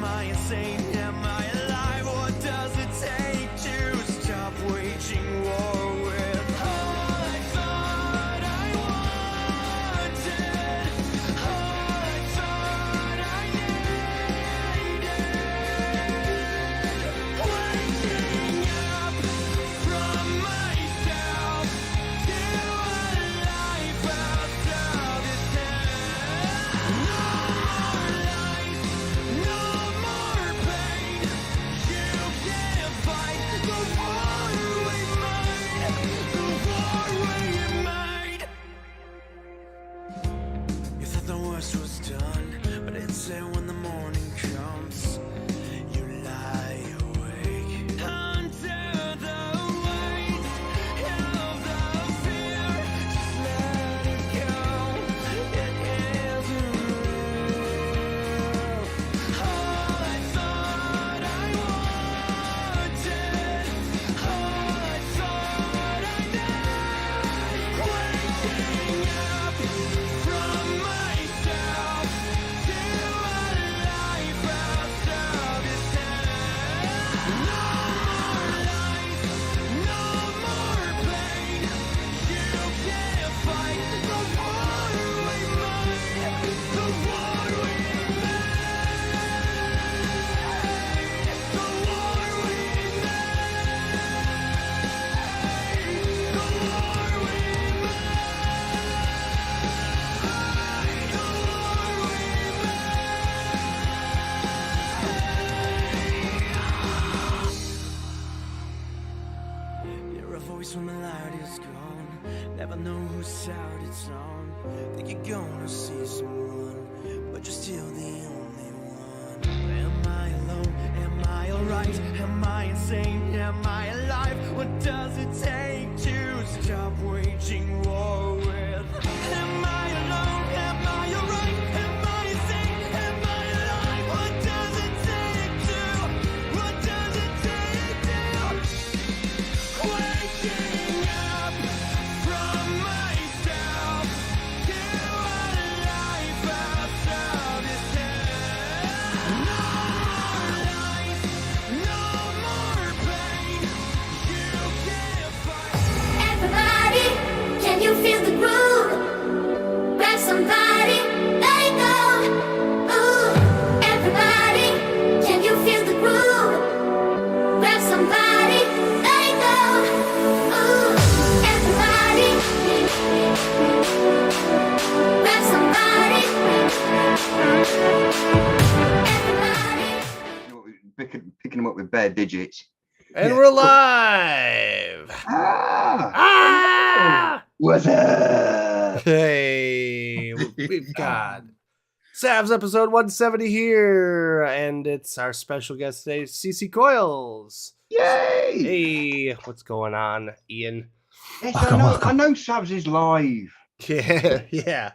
Am I insane? Am I alive? What does it take to stop waging war with all I thought I wanted? All I thought I needed. Waking up from myself to a life outside this head. No more lies, no more pain. You can't fight the war we made, the war we made. You thought the worst was done, but it's say when the morning comes, you lie awake until the weight of the fear. Just let it go, it isn't real. All I thought I wanted, all I thought I needed. Waking up from myself to a life outside this head. No more lies, no more pain. You can't fight the war we made, the war we made, the war we made, the war we You're a voice when melody is gone. Never know whose side it's on. Think you're gonna see someone, but you're still the only one. Am I alone? Am I alright? Am I insane? Am I alive? What does it take to stop waging war with? Am I alone? Am I alright? Am I insane? Am I alive? What does it take to? What does it take to? Waking up from myself to a life outside this head. No more lies, no more pain. You can't fight. Everybody, can you feel the groove? Grab somebody, let it go. Ooh, everybody, can you feel the groove? Grab somebody, let it go. Ooh, everybody, grab somebody. Everybody. Picking them up with bare digits. And we're live. Ah! What's up? Hey, we've got SAVS episode 170 here, and it's our special guest today, C.C.Coils. Yay! Hey, what's going on, Ian? Yes, Welcome, welcome. I know SAVS is live. Yeah.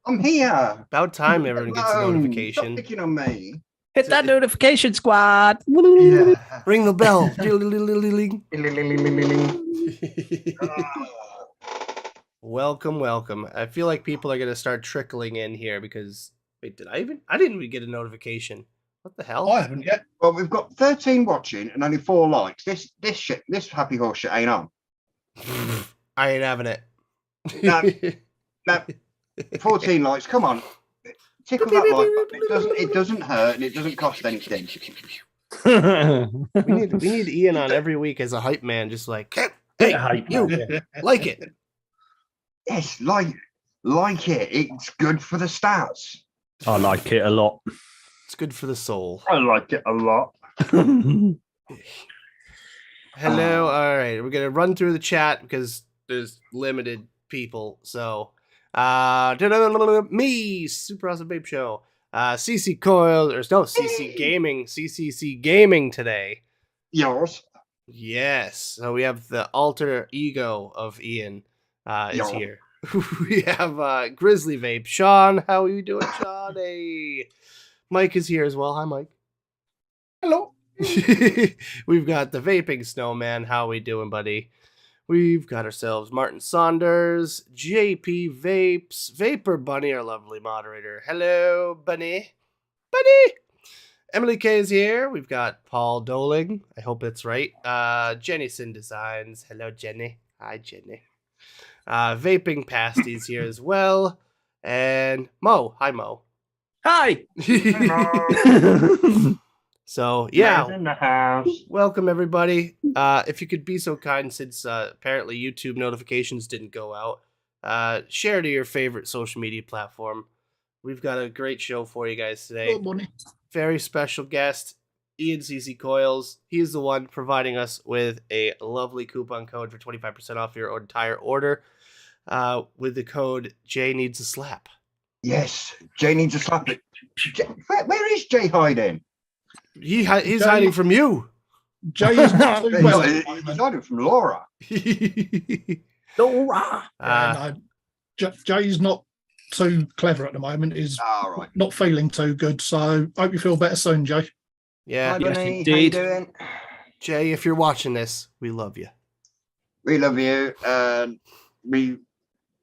I'm here. About time everyone gets a Stop notification. picking on me. Hit that notification squad. Yeah. Ring the bell. Welcome. I feel like people are gonna start trickling in here because wait, I didn't even get a notification. What the hell? I haven't yet. Well, we've got 13 watching and only 4 likes. This happy horse shit ain't on. I ain't having it. No, 14 likes. Come on, tickle that like button. It doesn't hurt and it doesn't cost anything. we need Ian on every week as a hype man, just like, hey, Hype you like it. Yes, like it. It's good for the stats. I like it a lot. It's good for the soul. I like it a lot. Hello. All right, we're gonna run through the chat because there's limited people. So, me, Super Awesome Babe Show, C.C.Coils, or no, CC Gaming, CCC Gaming today. Yours. Yes. So we have the alter ego of Ian is Yo. here. We have Grizzly Vape. Sean, how are you doing, Sean? Hey. Mike is here as well. Hi, Mike. Hello. We've got the Vaping Snowman. How we doing, buddy? We've got ourselves Martin Saunders, JP Vapes, Vapor Bunny, our lovely moderator. Hello, Bunny. Emily K is here. We've got Paul Doling. I hope it's right. Jenny Sin Designs. Hello, Jenny. Hi, Jenny. Vaping Pasties here as well. And Mo. Hi, Mo. Hi. So, yeah. in the house. Welcome, everybody. If you could be so kind, since apparently YouTube notifications didn't go out, share to your favorite social media platform. We've got a great show for you guys today. Good morning. Very special guest, Ian C.C.Coils. He's the one providing us with a lovely coupon code for 25% off your entire order with the code Jay Needs a Slap. Yes, Jay needs a slap. Where is Jay hiding? He's hiding from you. Jay is not too well. He's hiding from Laura. Laura. Jay's not too clever at the moment. He's Right. not feeling too good. So hope you feel better soon, Jay. Yeah. Hi, Yes, Bunny. How you indeed. doing? Jay, if you're watching this, we love you. We love you. We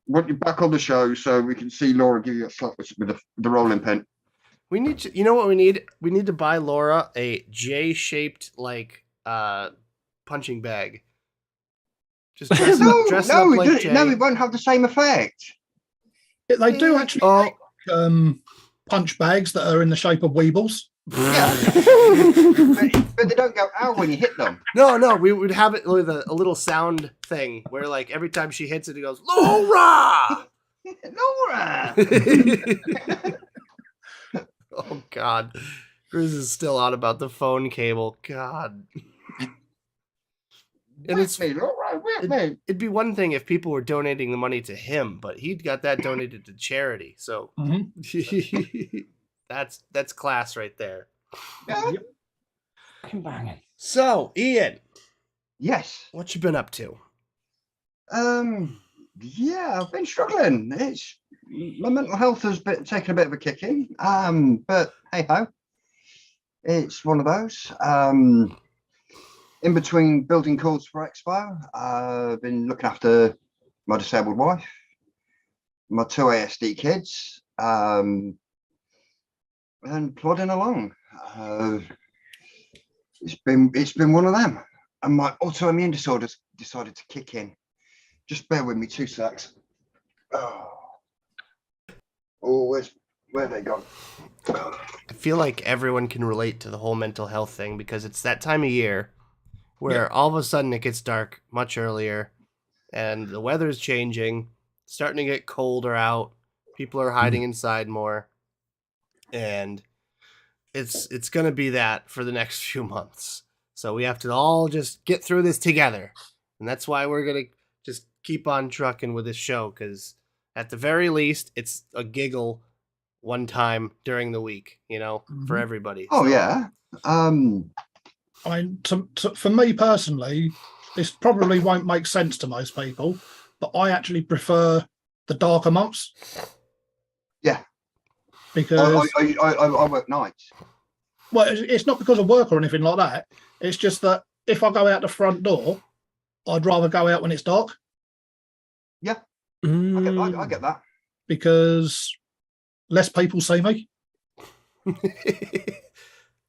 want you back on the show so we can see Laura give you a slap with the rolling pin. We need to, you know what we need? We need to buy Laura a J-shaped punching bag. Just dress up like Jay. No, it won't have the same effect. They do actually make punch bags that are in the shape of weebles. Yeah. but they don't go out when you hit them. No, we would have it with a little sound thing where, like, every time she hits it, it goes, Laura! Laura! Oh, God. Grizz is still on about the phone cable. God. And With me, Laura, with me. it'd be one thing if people were donating the money to him, but he'd got that donated to charity. So that's class right there. Yeah. So, Ian, Yes. what you been up to? Yeah, I've been struggling. It's my mental health has been taking a bit of a kicking. But hey ho, it's one of those. In between building codes for Expo, I've been looking after my disabled wife, my 2 ASD kids, and plodding along. It's been one of them, and my autoimmune disorders decided to kick in. Just bear with me 2 secs. Where they gone? I feel like everyone can relate to the whole mental health thing because it's that time of year where all of a sudden it gets dark much earlier and the weather's changing, starting to get colder out. People are hiding inside more. And it's going to be that for the next few months. So we have to all just get through this together. And that's why we're going to just keep on trucking with this show, because at the very least, it's a giggle one time during the week, for everybody. Oh, So, yeah. I mean, for me personally, this probably won't make sense to most people, but I actually prefer the darker months. Yeah. Because I work nights. well, it's not because of work or anything like that. It's just that if I go out the front door, I'd rather go out when it's dark. Yeah, I get that. Because less people see me.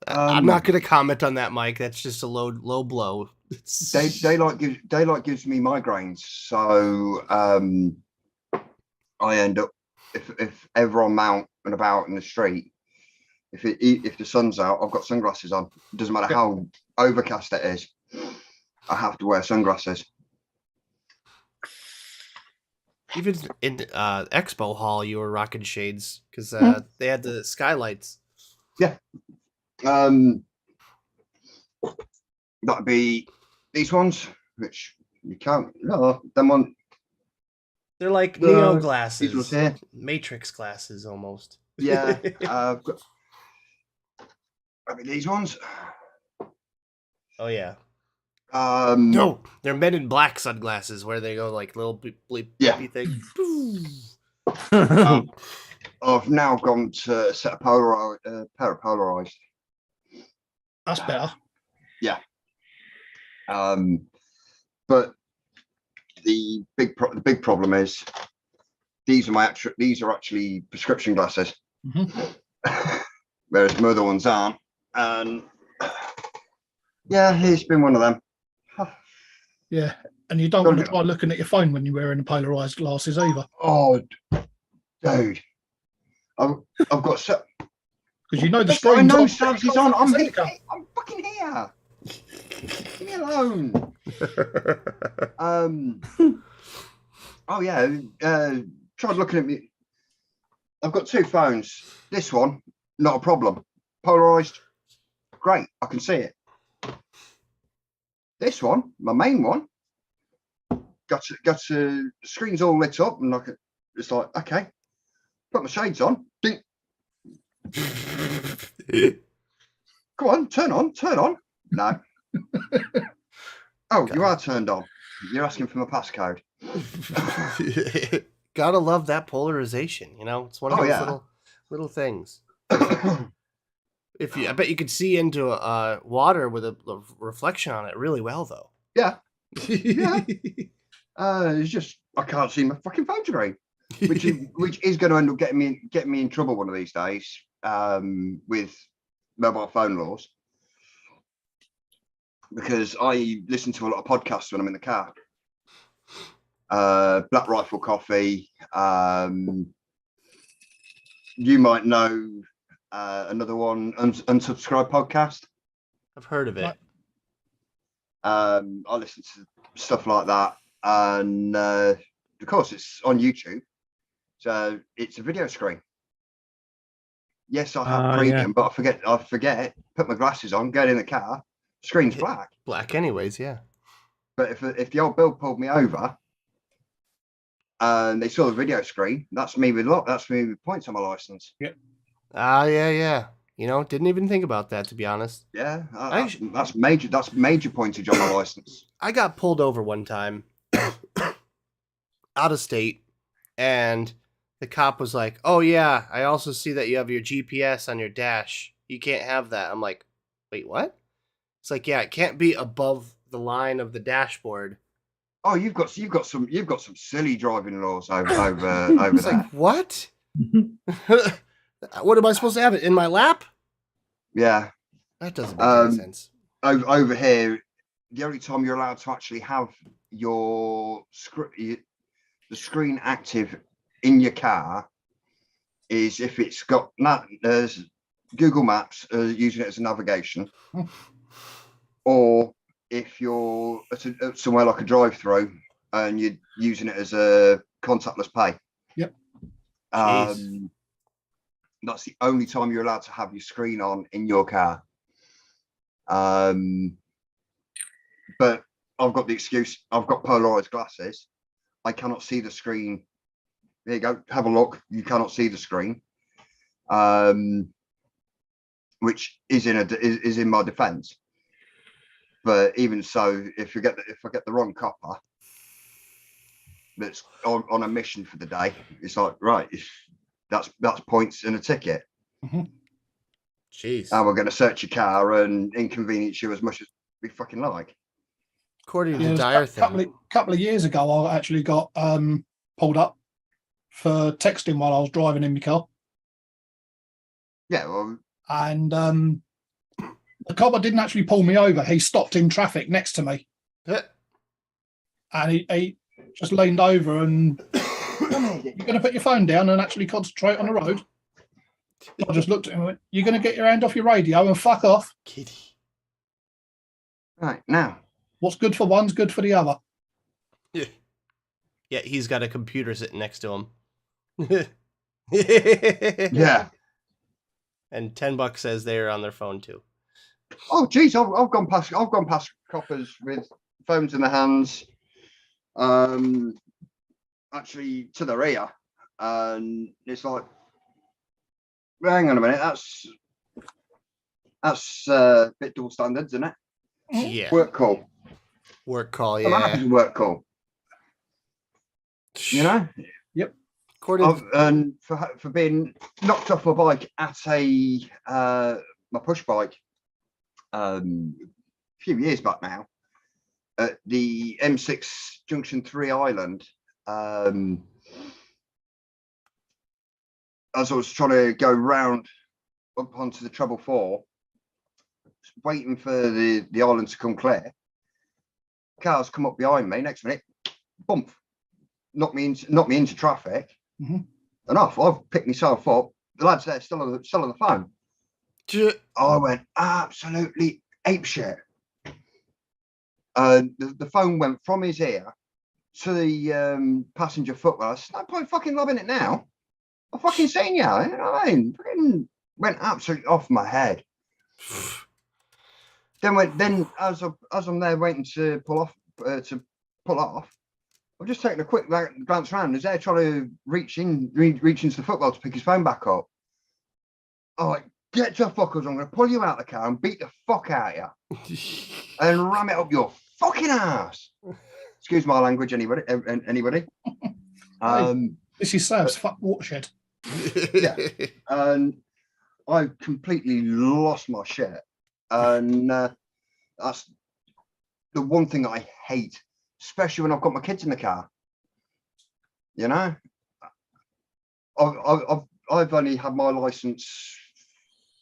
I'm not going to comment on that, Mike. That's just a low blow. Daylight gives me migraines, so I end up if ever I'm out and about in the street, if the sun's out, I've got sunglasses on. It doesn't matter how overcast it is, I have to wear sunglasses. Even in Expo Hall, you were rocking shades because they had the skylights. Yeah. That'd be these ones, which you can't. No, them one. They're like Neo These ones glasses, here. Matrix glasses almost. Yeah. I mean these ones. Oh yeah. No. They're Men in Black sunglasses where they go like little bleep Yeah. thing. I've now gone to a set of pair of polarized. That's better. Yeah. But the big problem is these are actually prescription glasses, Mm-hmm. whereas my other ones aren't. And yeah, it's been one of them. Yeah, and you don't want to try looking at your phone when you're wearing the polarized glasses either. Oh, dude, I've got so. Because you know the I screen's know on. SAVS is on. I'm here. here. I'm fucking here. Leave me alone. Oh yeah. Tried looking at me. I've got two phones. This one, not a problem. Polarized, great. I can see it. This one, my main one, got to the screen's all lit up, and it's like, okay, put my shades on. Ding. Go on, turn on. No. Oh, you are turned on. You're asking for my passcode. Gotta love that polarization. You know, it's one of those little things. I bet you could see into water with a reflection on it really well, though. Yeah. It's just I can't see my fucking phone screen, which is going to end up getting me in trouble one of these days with mobile phone laws, because I listen to a lot of podcasts when I'm in the car. Black Rifle Coffee. You might know another one, Unsubscribe Podcast. I've heard of it. I listen to stuff like that, and of course it's on YouTube, so it's a video screen. Yes, I have premium, but I forget. Put my glasses on, get in the car, screen's black. Black, anyways, yeah. But if the old bill pulled me over and they saw the video screen, that's me with points on my license. Yep. Yeah. You know, didn't even think about that, to be honest. Yeah, that's major. That's major pointage on my license. I got pulled over one time, out of state, and the cop was like, "Oh yeah, I also see that you have your GPS on your dash. You can't have that." I'm like, "Wait, what?" It's like, "Yeah, it can't be above the line of the dashboard." Oh, you've got some silly driving laws over It's there. like, what? What am I supposed to have it in my lap? Yeah, that doesn't make any sense. Over here, the only time you're allowed to actually have the screen active in your car is if it's got Google Maps using it as a navigation, or if you're at somewhere like a drive-through and you're using it as a contactless pay. Yep. That's the only time you're allowed to have your screen on in your car. But I've got the excuse, I've got polarized glasses. I cannot see the screen. There you go, have a look. You cannot see the screen. Which is in my defense. But even so, if I get the wrong copper that's on a mission for the day, it's like, right, that's points and a ticket. Mm-hmm. Jeez. And we're going to search your car and inconvenience you as much as we fucking like. According to the Dyer thing. Couple of years ago, I actually got pulled up for texting while I was driving in my car. Yeah, well, and the copper didn't actually pull me over. He stopped in traffic next to me, and he just leaned over and, "You're going to put your phone down and actually concentrate on the road?" I just looked at him and went, "You're going to get your hand off your radio and fuck off." Kitty. Right, now. What's good for one's good for the other. Yeah, he's got a computer sitting next to him. Yeah. And $10 says they're on their phone too. Oh geez, I've gone past coppers with phones in their hands, actually to their ear, and it's like, hang on a minute, that's a bit double standards, isn't it? Yeah. Work call, yeah. That is work call. You know. Yep. And for being knocked off my bike at my push bike a few years back now at the M6 Junction 3 Island, as I was trying to go round up onto the treble 4, waiting for the island to come clear. Cars come up behind me. Next minute, bump, knock me into traffic, and off. I've picked myself up. The lads there still on the phone. I went absolutely apeshit. The phone went from his ear to the passenger footwell. I said, "No point fucking loving it now. I've fucking seen you." You know what I mean? Fucking went absolutely off my head. Then as I'm there waiting to pull off, I've just taken a quick glance around. He's there trying to reach into the footwell to pick his phone back up. I'm like, "Get your fuckers! I'm going to pull you out of the car and beat the fuck out of you, and ram it up your fucking ass." Excuse my language, anybody? This is SAVS. Fuck watershed. Yeah, and I completely lost my shit, and that's the one thing I hate, especially when I've got my kids in the car. You know, I've only had my license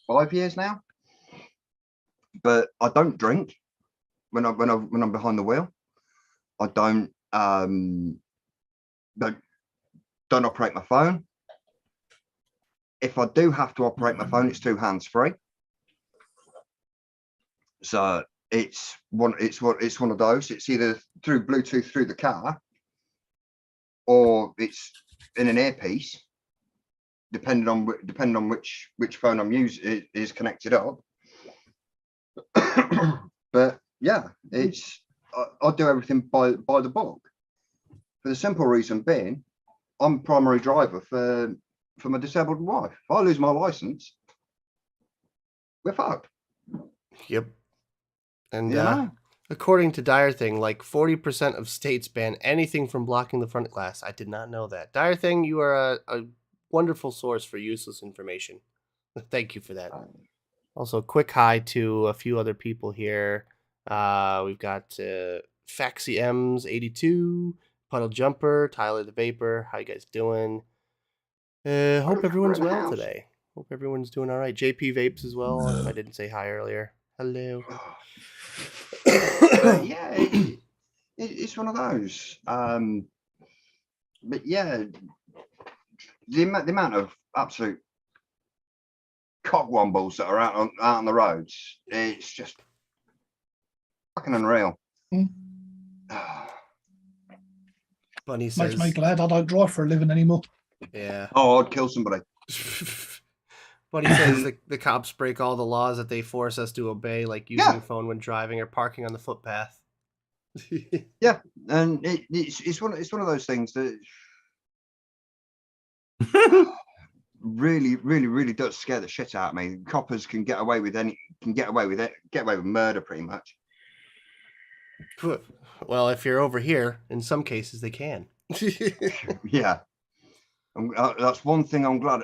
5 years now, but I don't drink when I'm behind the wheel. I don't operate my phone. If I do have to operate my phone, it's 2 hands free. So it's one of those. It's either through Bluetooth through the car, or it's in an earpiece, depending on which phone I'm using is connected up. But yeah, I do everything by the book, for the simple reason being, I'm primary driver for my disabled wife. If I lose my license, we're fucked. Yep. And according to Dire Thing, like 40% of states ban anything from blocking the front glass. I did not know that. Dire Thing, you are a wonderful source for useless information. Thank you for that. Also, quick hi to a few other people here. We've got Faxi M's 82, Puddle Jumper, Tyler the Vapor. How you guys doing? Hope everyone's well today. Hope everyone's doing all right. JP Vapes as well, if I didn't say hi earlier. Hello. Yeah, it's one of those. But yeah, the amount of absolute cockwombles that are out on the roads, it's just fucking unreal. Bunny says, Makes me glad I don't drive for a living anymore. Yeah. Oh, I'd kill somebody. Bunny says the cops break all the laws that they force us to obey, like using your phone when driving or parking on the footpath. Yeah, and it's one of those things that really does scare the shit out of me. Coppers can get away with murder pretty much. Well, if you're over here, in some cases they can. Yeah, that's one thing I'm glad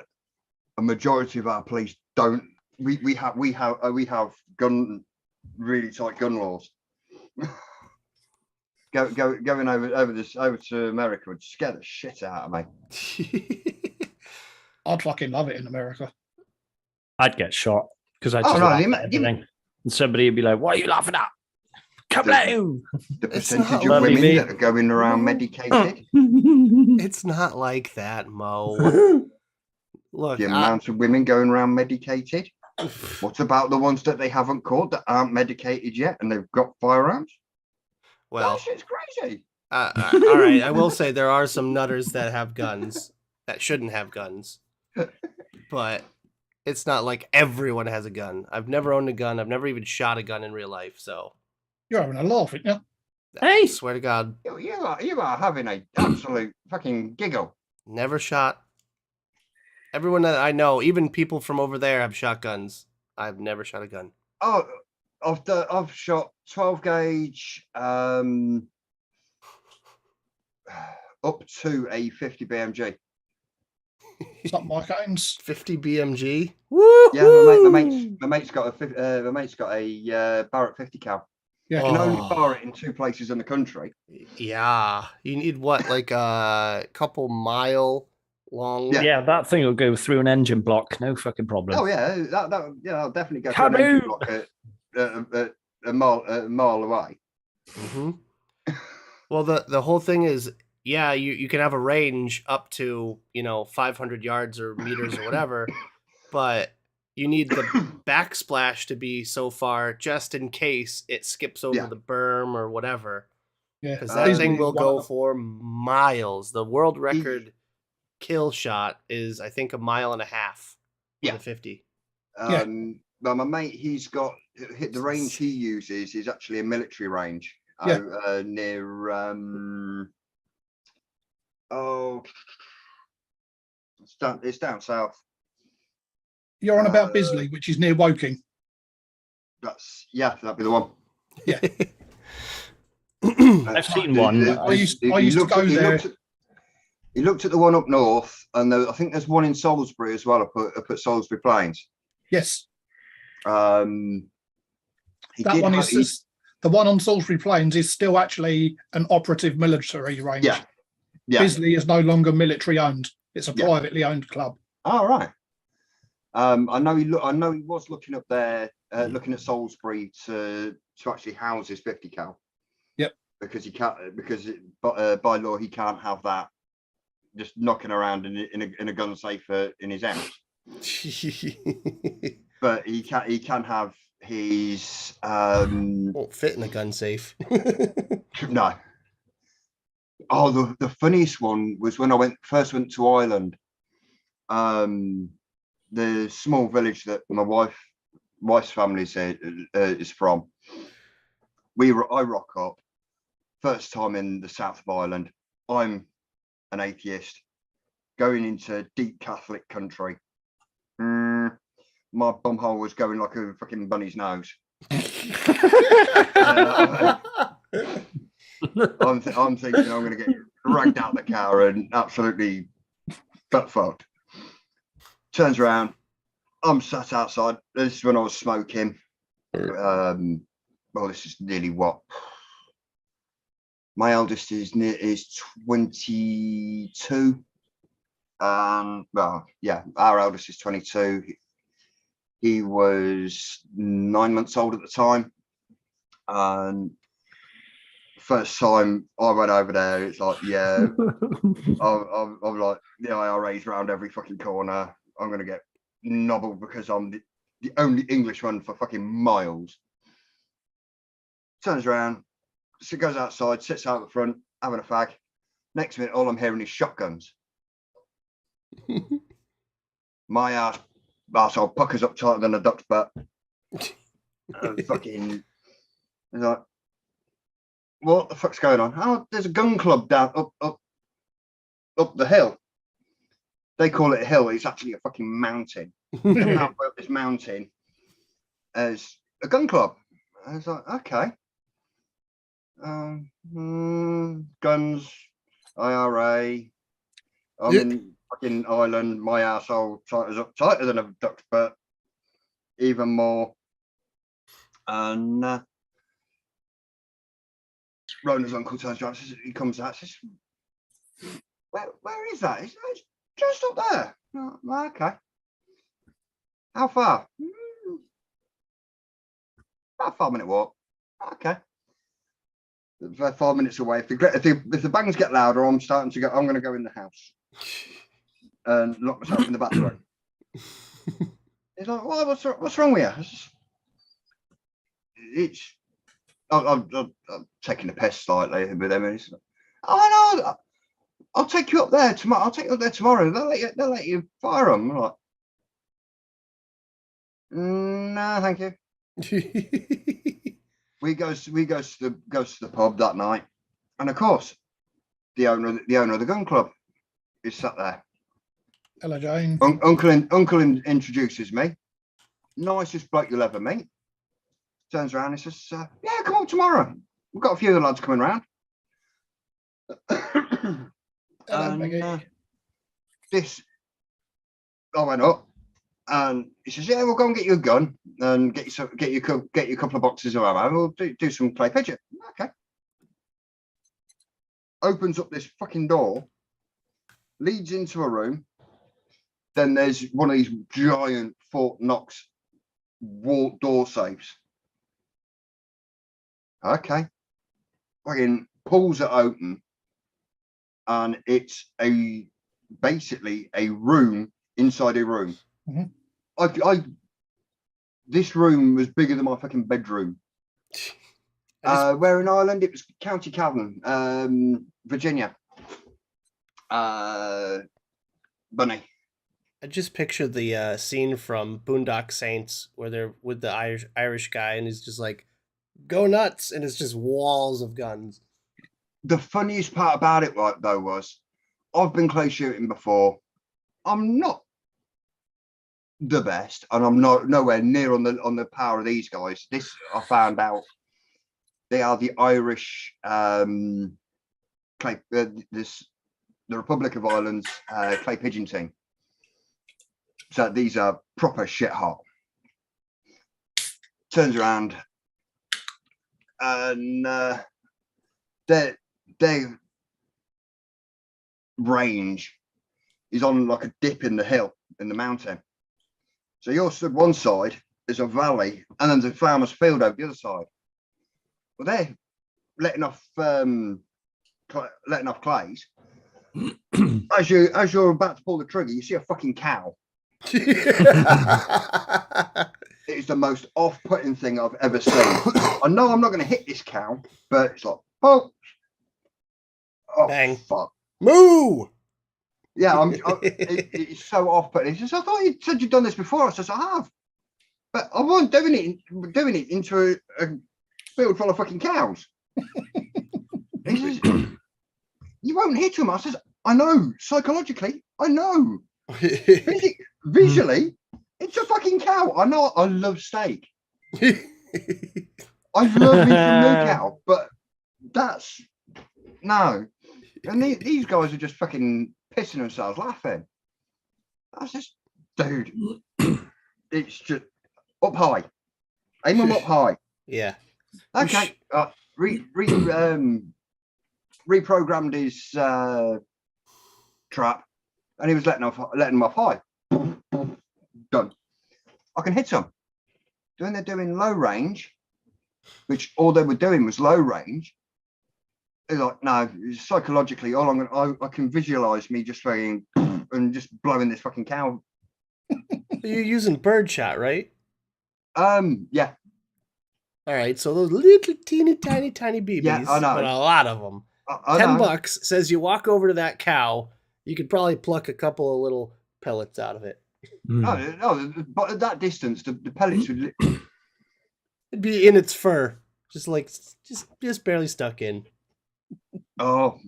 a majority of our police don't. We have really tight gun laws. Going over to America would scare the shit out of me. I'd fucking love it in America. I'd get shot because I just laugh at everything. And somebody would be like, "What are you laughing at? Come down." The percentage of women that are going around medicated. It's not like that, Mo. Look, the amount of women going around medicated. What about the ones that they haven't caught that aren't medicated yet and they've got firearms? Well, that shit's crazy. All right, I will say there are some nutters that have guns that shouldn't have guns, but it's not like everyone has a gun. I've never owned a gun. I've never even shot a gun in real life. So you're having a laugh, aren't you? Hey, I swear to God, you are having an absolute fucking giggle. Never shot. Everyone that I know, even people from over there, have shotguns. I've never shot a gun. Oh, I've shot 12 gauge up to a 50 BMG. It's not my games. 50 BMG. Woo! Yeah, my mate's got a Barrett 50 cal. Yeah, you can only fire it in 2 places in the country. Yeah, you need what, like a couple mile long? Yeah, that thing will go through an engine block, no fucking problem. Oh yeah, that'll definitely go Come through an engine block a mile away. Mm-hmm. Well, the whole thing is, yeah, you can have a range up to 500 yards or meters or whatever, but you need the backsplash to be so far just in case it skips over the berm or whatever. Yeah, because that thing will go for miles. The world record kill shot is, I think, 1.5 miles with a 50. Well, my mate, he's got hit the range he uses is actually a military range near it's down south. You're on about Bisley, which is near Woking. That'd be the one. Yeah. I've seen one. I used to go there. He looked at the one up north, and I think there's one in Salisbury as well. I put Salisbury Plains. Yes. The one on Salisbury Plains is still actually an operative military range. Yeah. Bisley is no longer military owned. It's a privately owned club. Oh, right. I know he was looking up there, looking at Salisbury to actually house his 50 cal. Yep. Because by law he can't have that just knocking around in a gun safe in his house. But he can have his won't fit in a gun safe. No. Oh, the funniest one was when I first went to Ireland. The small village that my wife's family is from. I rock up first time in the south of Ireland. I'm an atheist going into deep Catholic country. My bumhole was going like a fucking bunny's nose. I'm thinking I'm going to get dragged out the car and absolutely butt fucked. Turns around, I'm sat outside. This is when I was smoking. This is nearly what? My eldest is 22. Our eldest is 22. He was 9 months old at the time. And first time I went over there, it's like, I'm like, the IRA's round every fucking corner. I'm going to get nobbled because I'm the only Englishman for fucking miles. Turns around, goes outside, sits out the front, having a fag. Next minute, all I'm hearing is shotguns. My arsehole puckers up tighter than a duck's butt. Fucking, it's like, what the fuck's going on? Oh, there's a gun club down up the hill. They call it a hill. It's actually a fucking mountain. Halfway up this mountain as a gun club. I was like, okay. Guns, IRA. I'm in fucking Ireland. My arsehole tighter than a duck's butt. Even more. And Rona's uncle turns around, he comes out, says, where is that? It's just up there. Oh, okay. How far? About a 5-minute walk. Okay. 5 minutes away. If the bangs get louder, I'm going to go in the house and lock myself in the bathroom. He's like, well, what's wrong with you? I'm taking the piss slightly with them. And no, I'll take you up there tomorrow. I'll take you up there tomorrow. They'll let you fire them. I'm like, no, thank you. we goes to the pub that night, and of course, the owner of the gun club is sat there. Hello, Jane. Uncle introduces me. Nicest bloke you'll ever meet. Turns around and says, yeah, come on tomorrow. We've got a few of the lads coming round. I went up and he says, yeah, we'll go and get you a gun and get you a couple of boxes of ammo. We'll do some clay pigeon. Okay. Opens up this fucking door, leads into a room. Then there's one of these giant Fort Knox door safes. Okay. Fucking pulls it open, and it's basically a room inside a room. Mhm. This room was bigger than my fucking bedroom. Where in Ireland? It was County Cavan, Virginia. Bunny. I just pictured the scene from Boondock Saints where they're with the Irish guy and he's just like, go nuts, and it's just walls of guns. The funniest part about it, though, was I've been clay shooting before. I'm not the best, and I'm nowhere near on the power of these guys. This I found out they are the Irish clay, the Republic of Ireland's clay pigeon team. So these are proper shit hot. Turns around and their range is on like a dip in the hill in the mountain. So you're stood one side, there's a valley, and then there's a farmer's field over the other side. Well, they're letting off clays. As you're about to pull the trigger, you see a fucking cow. It is the most off-putting thing I've ever seen. I know I'm not going to hit this cow, but it's like, oh bang, fuck, moo. Yeah, it's so off-putting. He says, I thought you said you'd done this before. I says, I have, but I wasn't doing it into a field full of fucking cows. He says, you won't hit him. I says, I know, psychologically, I know. Visually, it's a fucking cow. I know. I love steak. I love me some new cow, but that's no. And these guys are just fucking pissing themselves laughing. I was just, dude, it's just up high. Aim them up high. Yeah. Okay. Reprogrammed his trap, and he was letting them off high. Done. I can hit them. Then they're doing low range, which all they were doing was low range. They're like, no, psychologically, I can visualize me just fucking and just blowing this fucking cow. You're using birdshot, right? Yeah. All right, so those little teeny tiny BBs, yeah, I know. But a lot of them. $10 says you walk over to that cow, you could probably pluck a couple of little pellets out of it. No, but at that distance, the pellets would it'd be in its fur, just barely stuck in. Oh,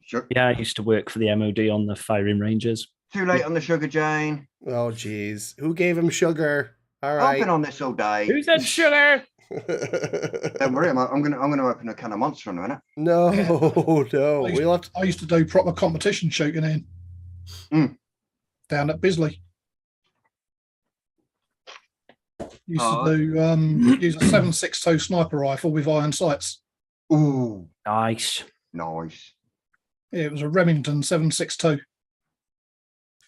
sure. Yeah, I used to work for the MOD on the firing ranges. Too late on the sugar, Jane. Oh, geez. Who gave him sugar? All right. I've been on this all day. Who said sugar? Don't worry, I'm gonna open a can of Monster in a minute. No, no. I used to do proper competition shooting down at Bisley. Used to do use a 7.62 sniper rifle with iron sights. Ooh, Nice. Yeah, it was a Remington 7.62.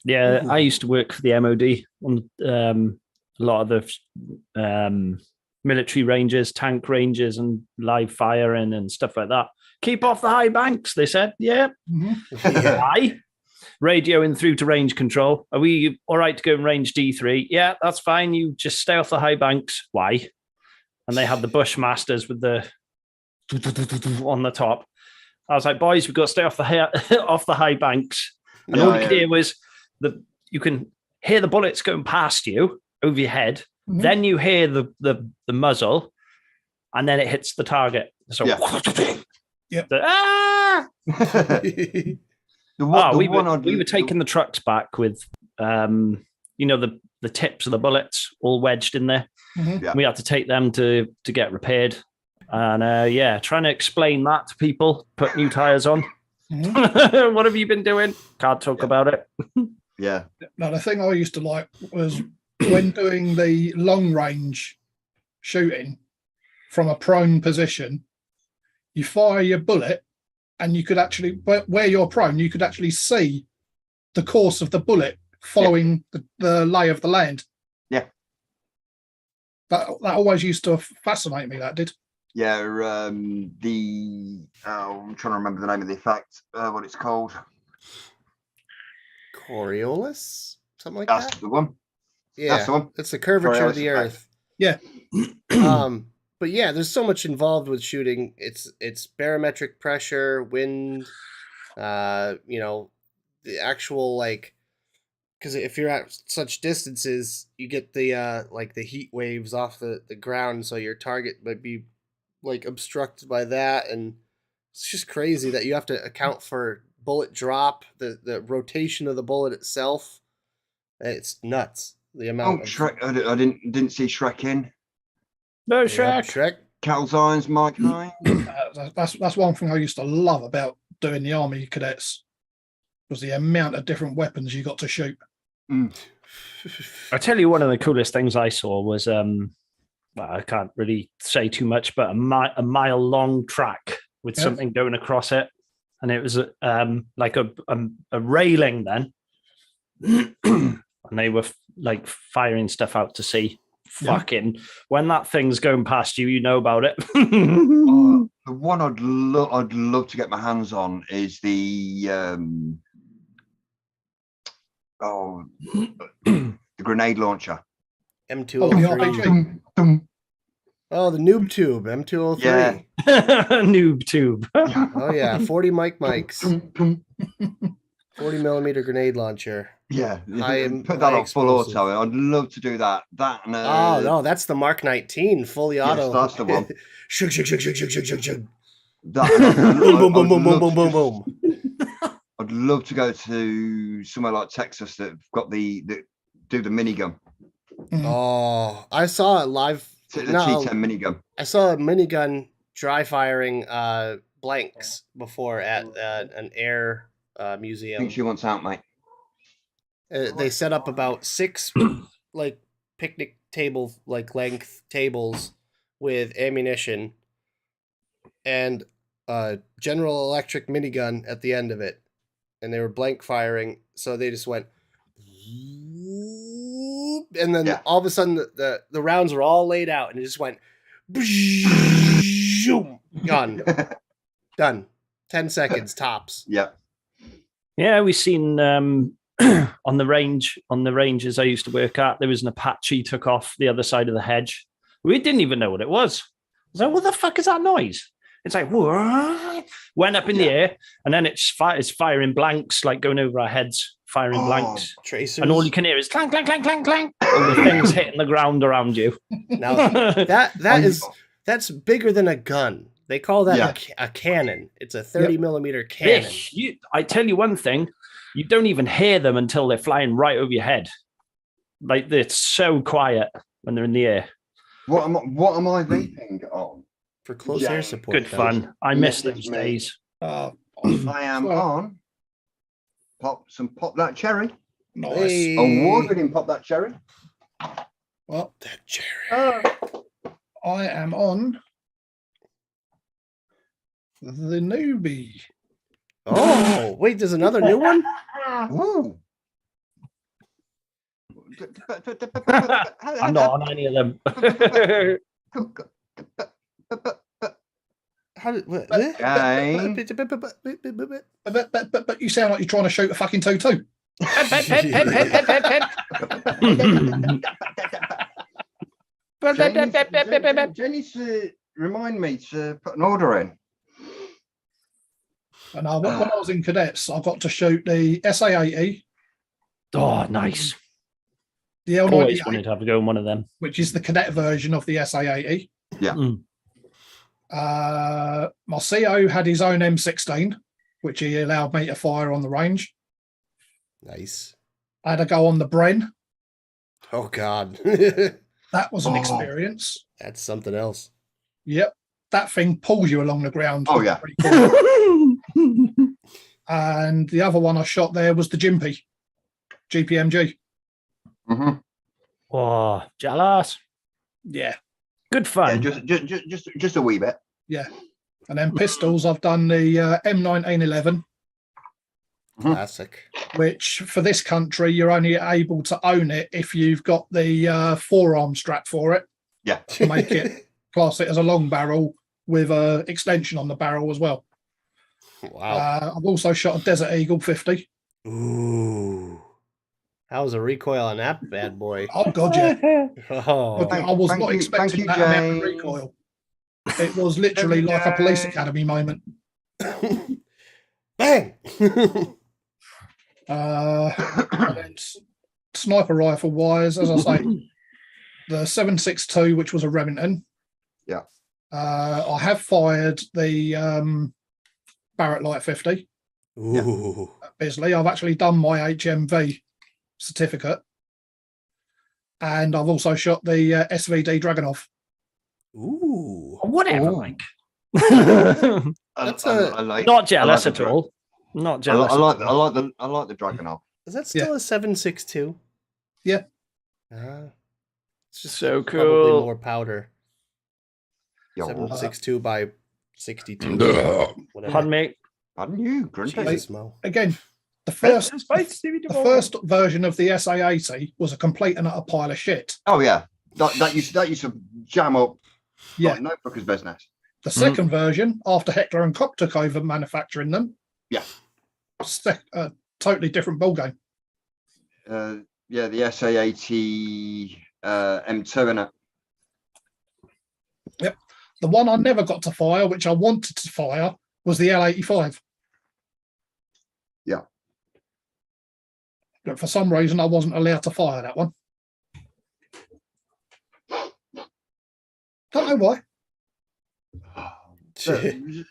Yeah, I used to work for the MOD on a lot of the military ranges, tank ranges, and live firing and stuff like that. Keep off the high banks, they said. Yeah. Aye. Radioing through to range control. Are we all right to go in range D3? Yeah, that's fine. You just stay off the high banks. Why? And they had the Bushmasters with the on the top. I was like, boys, we've got to stay off the high banks. And all you could hear was you can hear the bullets going past you over your head. Mm-hmm. Then you hear the muzzle, and then it hits the target. So we were taking the trucks back with the tips of the bullets all wedged in there. Mm-hmm. Yeah. We had to take them to get repaired. And trying to explain that to people, put new tires on. Mm-hmm. What have you been doing? Can't talk about it. Yeah. Now, the thing I used to like was when doing the long range shooting from a prone position, you fire your bullet and you could actually, where you're prone, you could actually see the course of the bullet following the lay of the land. Yeah. That always used to fascinate me, that did. Yeah, I'm trying to remember the name of the effect. What it's called? Coriolis, something like That's that. the one. Yeah, That's the one. it's the curvature of Coriolis the effect. Earth. Yeah. But yeah, there's so much involved with shooting. It's barometric pressure, wind, the actual because if you're at such distances, you get the the heat waves off the ground, so your target might be obstructed by that, and it's just crazy that you have to account for bullet drop, the rotation of the bullet itself. It's nuts. The Oh, amount of Shrek! I didn't see Shrek in. No, Yep, Shrek. Shrek. Cal's Irons, Mike Hines. That's one thing I used to love about doing the army cadets was the amount of different weapons you got to shoot. I tell you, one of the coolest things I saw was well, I can't really say too much, but a mile long track with Yeah. something going across it, and it was like a railing then, and they were firing stuff out to sea. Yeah. Fucking when that thing's going past you, you know about it. The one I'd love to get my hands on is the the grenade launcher. M203. Oh, the noob tube, M203. Yeah. Noob tube. Oh yeah, 40 mics. 40 millimeter grenade launcher. Yeah, High put that on full explosive. auto. I'd love to do that. That and Oh no, that's the Mark 19 fully auto. yes, that's the one. Shug, shug, shug, shug, shug, shug, shug, shug. That, and Boom, boom, boom, boom, boom, boom, boom. I'd love to go to somewhere like Texas that've got the do the minigun. Oh, I saw it live. The T10 minigun. I saw a minigun dry firing blanks before at an air I museum. think she wants out, mate. They set up about 6 picnic table length tables with ammunition and a General Electric minigun at the end of it, and they were blank firing. So they just went, and then all of a sudden the rounds were all laid out, and it just went, gone, done. 10 seconds tops. Yeah. Yeah, we've seen on the ranges I used to work at, there was an Apache took off the other side of the hedge. We didn't even know what it was. I was like, what the fuck is that noise? It's like, what? Went up in the air, and then it's firing blanks, going over our heads, firing blanks. Tracers. And all you can hear is clank, clank, clank, clank, clank. All the things hitting the ground around you. Now that's bigger than a gun. They call that a cannon. It's a 30 millimeter cannon. I tell you one thing, you don't even hear them until they're flying right over your head. It's so quiet when they're in the air. What am I vaping on? For close air support. Good fun. I miss those days. I am on pop that cherry. Nice. Hey. Award-winning pop that cherry. Well, That cherry. I am on the newbie. Oh, wait, there's another new one? Ooh. I'm not on any of them. How did, what, But you sound like you're trying to shoot a fucking 2-2. Jenny to remind me to put an order in. And when I was in cadets, I got to shoot the SA-80, Oh, nice. the Always wanted L-98, to have a go in one of them. which is the cadet version of the SA-80. Yeah. My CO had his own M16, which he allowed me to fire on the range. Nice. I had to go on the Bren. Oh, God. That was an experience. That's something else. Yep. That thing pulls you along the ground. Oh, yeah. Pretty cool. And the other one I shot there was the Jimpy, GPMG. Mm-hmm. Oh, jealous. Yeah. Good fun. Just a wee bit. Yeah. And then pistols, I've done the M1911, Classic. which for this country, you're only able to own it if you've got the forearm strap for it Yeah. to make it, class it as a long barrel with a extension on the barrel as well. Wow. I've also shot a Desert Eagle 50. Ooh. How was a recoil on that bad boy? Oh god, yeah. Oh. I was not expecting that amount of James. recoil. It was literally like a police academy moment. Bang! And then sniper rifle wise, as I say, the 7.62, which was a Remington. Yeah. I have fired the Barrett Light 50 Ooh. at Bisley. I've actually done my HMV certificate, and I've also shot the SVD Dragunov. Ooh. Whatever, Ooh. Mike. That's I like, Not jealous I at like the all. Not I jealous. like at all. I like the Dragunov. Is that still a 7.62? Yeah. It's just So probably cool. more powder. Yo, 7.62 by 62. Whatever. Pardon me. pardon you, Grunty. Jesus, Mo. Again, the first version of the SA80 was a complete and utter pile of shit. Oh yeah, that used to jam up. Yeah. Like notebooker's business. The second version, after Heckler and Koch took over manufacturing them, Yeah. Totally different ballgame. Yeah, the SA80 M2 in it. Yep. The one I never got to fire, which I wanted to fire, was the L85. Yeah. But for some reason, I wasn't allowed to fire that one. Don't know why. There's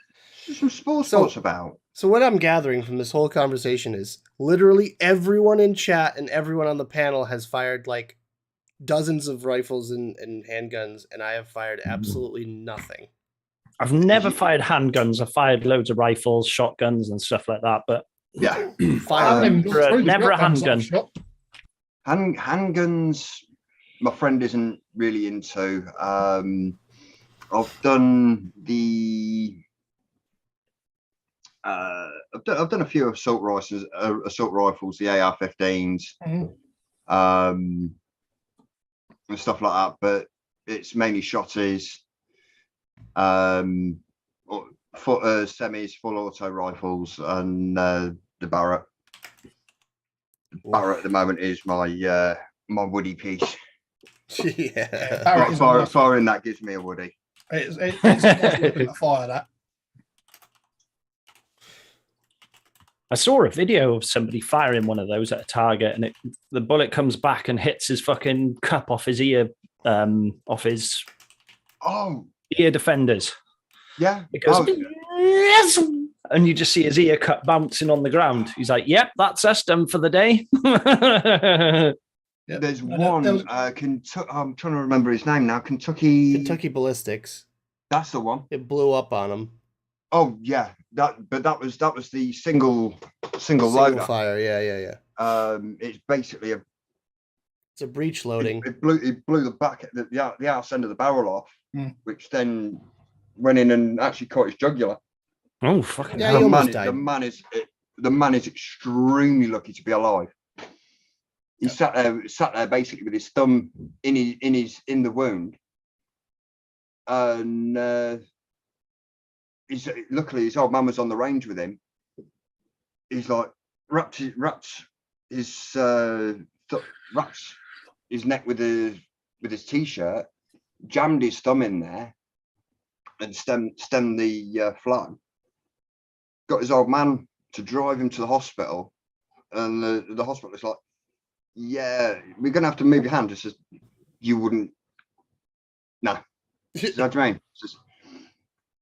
some sports So- thoughts about. So what I'm gathering from this whole conversation is literally everyone in chat and everyone on the panel has fired like dozens of rifles and handguns, and I have fired absolutely nothing. I've never fired handguns. I've fired loads of rifles, shotguns, and stuff like that. But Yeah. Fire. never a handgun. Handguns, my friend isn't really into. I've done the. I've done a few assault rifles, the AR-15s, and stuff like that. But it's mainly shotties, semis, full auto rifles, and the Barrett. Barrett at the moment is my my woody piece. Yeah. Barrett is Firing that gives me a woody. It's a nice weapon to fire that. I saw a video of somebody firing one of those at a target, and the bullet comes back and hits his fucking cup off his ear, off his Oh, ear defenders. yeah. It goes, Oh, yes! And you just see his ear cut bouncing on the ground. He's like, "Yep, that's us done for the day." Yep. there's And one. there was- I'm trying to remember his name now. Kentucky Ballistics. That's the one. It blew up on him. Oh yeah, that was the single loader. Fire. Yeah. It's basically It's a breech loading. It blew the back the arse end of the barrel off, which then went in and actually caught his jugular. Oh fucking Yeah, hell. he almost died. The man is extremely lucky to be alive. He sat there basically with his thumb in the wound, and luckily his old man was on the range with him. He's like wrapped his neck with his t-shirt, jammed his thumb in there, and stemmed the flow. Got his old man to drive him to the hospital, and the hospital is like, "Yeah, we're gonna have to move your hand." It says, "You wouldn't." No, you know what I mean? It's just,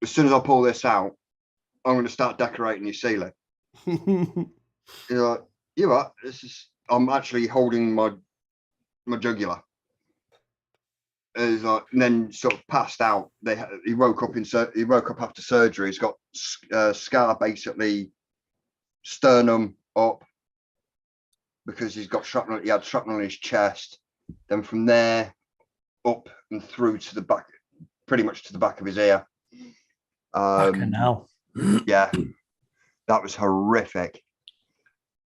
as soon as I pull this out, I'm going to start decorating your ceiling. You're like, you what? I'm actually holding my jugular. And then sort of passed out. He woke up after surgery. He's got scar basically sternum up because he's got shrapnel. He had shrapnel in his chest. Then from there up and through to the back, pretty much to the back of his ear. Fucking hell. Yeah, that was horrific.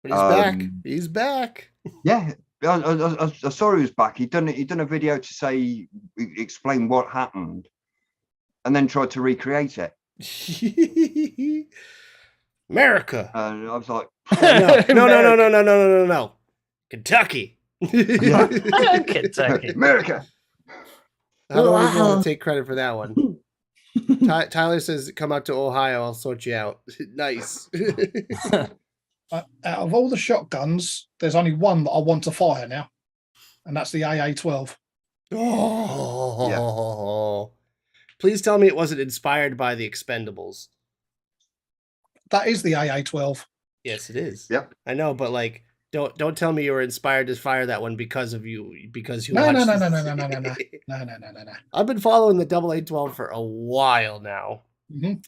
But he's back. He's back. Yeah, I saw he was back. He'd done a video to explain what happened, and then tried to recreate it. America. And I was like, No. Kentucky. Kentucky. America. I don't even want to take credit for that one. Tyler says, "Come out to Ohio. I'll sort you out." Nice. Out of all the shotguns, there's only one that I want to fire now, and that's the AA-12. Oh. Please tell me it wasn't inspired by the Expendables. That is the AA-12. Yes, it is. Yep. I know, but like, don't tell me you were inspired to fire that one because of you, because you No. watched No. I've been following the AA-12 for a while now, Mhm.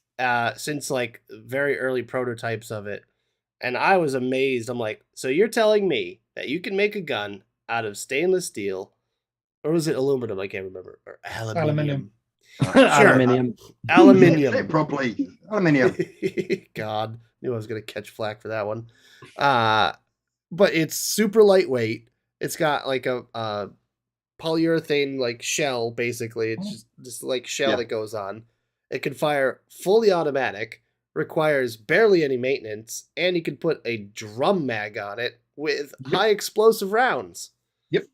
since like very early prototypes of it, and I was amazed. I'm like, so you're telling me that you can make a gun out of stainless steel, or was it aluminum? I can't remember. Or Aluminium. Aluminium. Aluminium. Probably aluminium. God, knew I was gonna catch flack for that one. But it's super lightweight. It's got like a polyurethane like shell, basically. It's just like shell that goes on. It can fire fully automatic, requires barely any maintenance, and you can put a drum mag on it with high explosive rounds. Yep.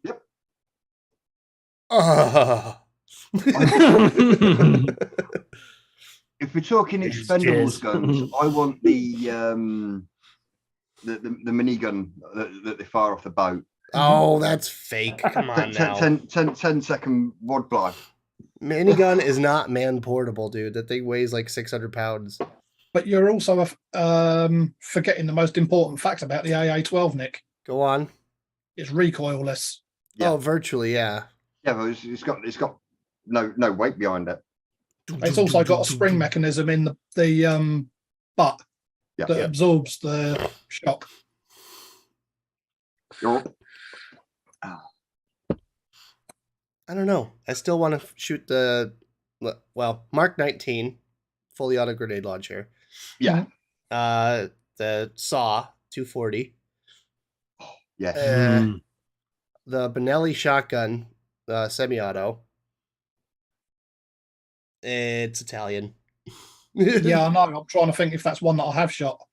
If we're talking Expendables guns, I want the minigun that they fire off the boat. Oh, that's fake. Come on now. 10 second wad fly. Minigun is not man portable, dude. That thing weighs like 600 pounds. But you're also forgetting the most important fact about the AA-12, Nick. Go on. It's recoilless. Yeah. Oh, virtually, yeah. Yeah, but it's got no weight behind it. It's also got a spring mechanism in the butt that Yeah. absorbs the shock. I don't know. I still want to shoot the Mark 19 fully auto grenade launcher. Yeah. The SAW 240. Yeah. The Benelli shotgun semi-auto. It's Italian. Yeah, I know. I'm trying to think if that's one that I have shot.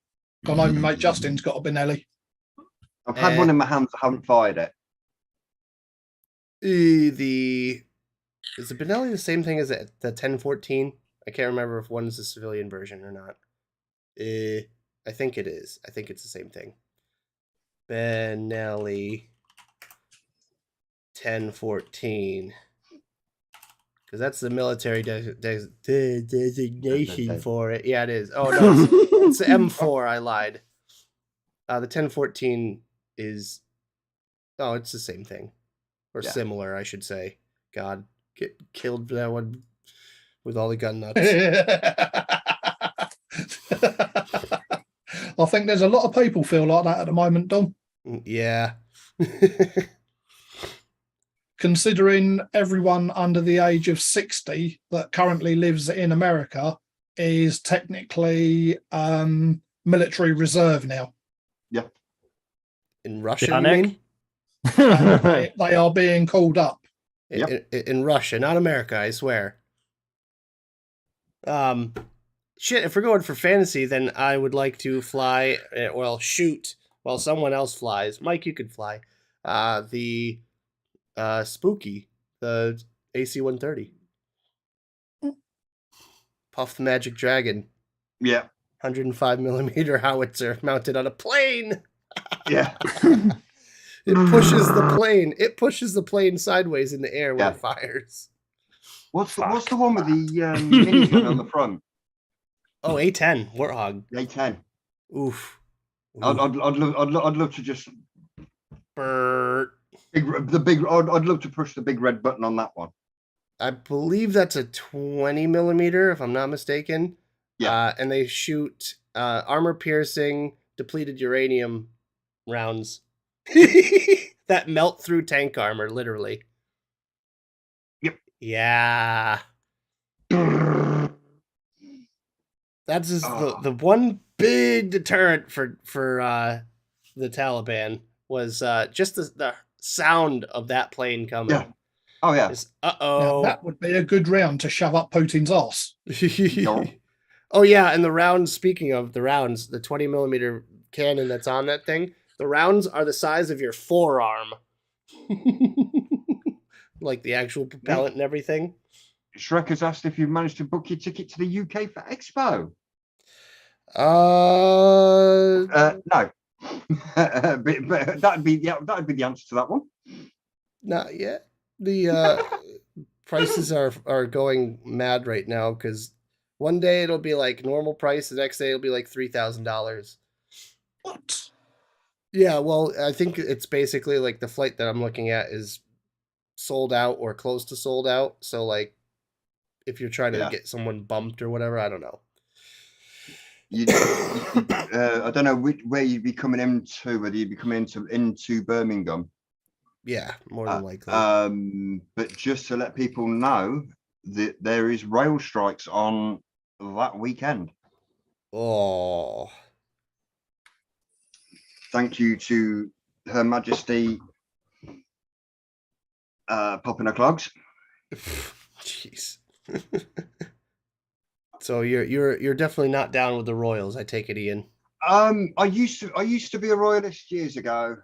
I know my mate Justin's got a Benelli. I've had one in my hands. I haven't fired it. Is the Benelli the same thing as the 1014? I can't remember if one is a civilian version or not. I think it is. I think it's the same thing. Benelli 1014. Because that's the military designation for it. Yeah, it is. Oh, no. It's the M4. I lied. The 1014 is... Oh, it's the same thing. Or similar, I should say. God, get killed for that one with all the gun nuts. I think there's a lot of people feel like that at the moment, Dom. Yeah. Considering everyone under the age of 60 that currently lives in America is technically military reserve now. Yeah. In Russia, you mean? They are being called up. In Russia, not America, I swear. Shit, if we're going for fantasy, then I would like to fly, shoot while someone else flies. Mike, you could fly. The Spooky, the AC-130. Puff the Magic Dragon. Yeah. 105 millimeter howitzer mounted on a plane. Yeah. It pushes the plane. It pushes the plane sideways in the air when it fires. What's the one with the minigun on the front? Oh, A10 Warthog. A10. Oof. I'd love to just Bert. I'd love to push the big red button on that one. I believe that's a 20 millimeter, if I'm not mistaken. Yeah. And they shoot armor piercing, depleted uranium rounds that melt through tank armor, literally. Yep. Yeah. That's just the one big deterrent for the Taliban was just the sound of that plane coming. Yeah. Oh yeah. Just Now, uh-oh. that would be a good round to shove up Putin's arse. Oh yeah, and the rounds, speaking of the rounds, the 20 millimeter cannon that's on that thing, the rounds are the size of your forearm. Like the actual propellant and everything. Shrek has asked if you've managed to book your ticket to the UK for Expo. No. but that'd be the answer to that one. Not yet. The prices are going mad right now because one day it'll be like normal price, the next day it'll be like $3,000. What? Yeah, well, I think it's basically like the flight that I'm looking at is sold out or close to sold out. So like, if you're trying to get someone bumped or whatever, I don't know. I don't know where you'd be coming into, whether you'd be coming into Birmingham. Yeah, more than likely. But just to let people know that there is rail strikes on that weekend. Oh. Thank you to Her Majesty popping her clogs. Jeez. So you're definitely not down with the Royals, I take it, Ian. I used to be a Royalist years ago.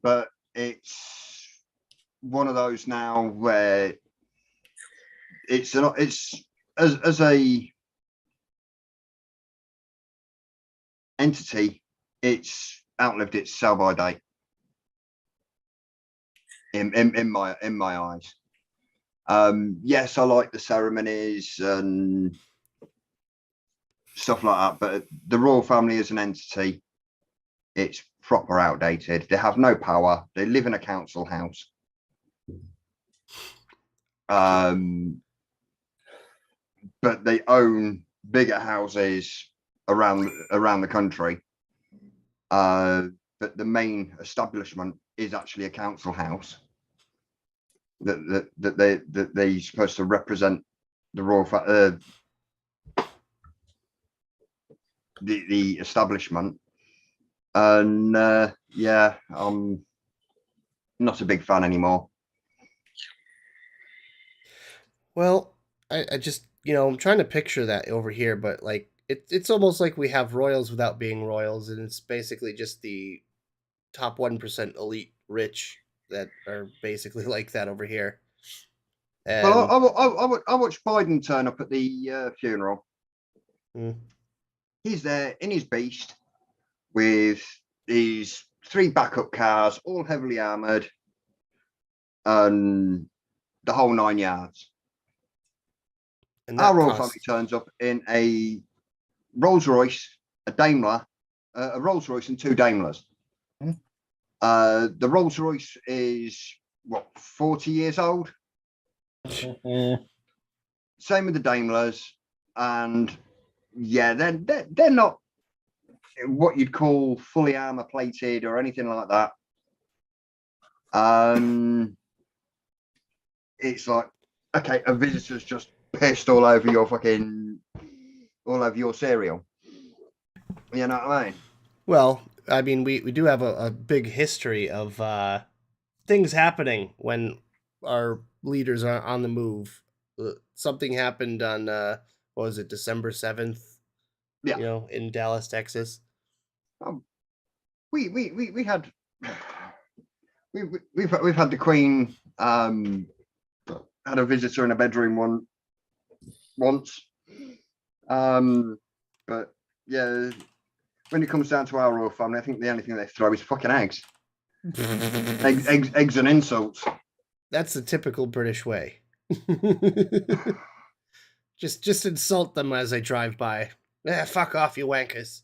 But it's one of those now where it's as a entity, it's outlived its sell by date in my eyes. Yes, I like the ceremonies and stuff like that, but the royal family as an entity, it's proper outdated. They have no power. They live in a council house. But they own bigger houses around the country. But the main establishment is actually a council house that they're supposed to represent the royal the establishment. And yeah, I'm not a big fan anymore. Well, I just, I'm trying to picture that over here, but like it's almost like we have royals without being royals, and it's basically just the top 1% elite rich that are basically like that over here. And well, I watched Biden turn up at the funeral. He's there in his beast with these 3 backup cars, all heavily armored, and the whole 9 yards. And our royal family turns up in a Rolls Royce, a Daimler, a Rolls Royce, and 2 Daimlers. The Rolls Royce is what, 40 years old. Same with the Daimlers, and yeah, they're not what you'd call fully armor plated or anything like that. It's like, okay, a visitor's just pissed all over your cereal. You know what I mean? Well, I mean, we do have a big history of things happening when our leaders are on the move. Something happened on what was it, December 7th? Yeah. In Dallas, Texas. We've had the Queen had a visitor in a bedroom once. But yeah, when it comes down to our royal family, I think the only thing they throw is fucking eggs. eggs and insults. That's the typical British way. just insult them as they drive by. Fuck off, you wankers.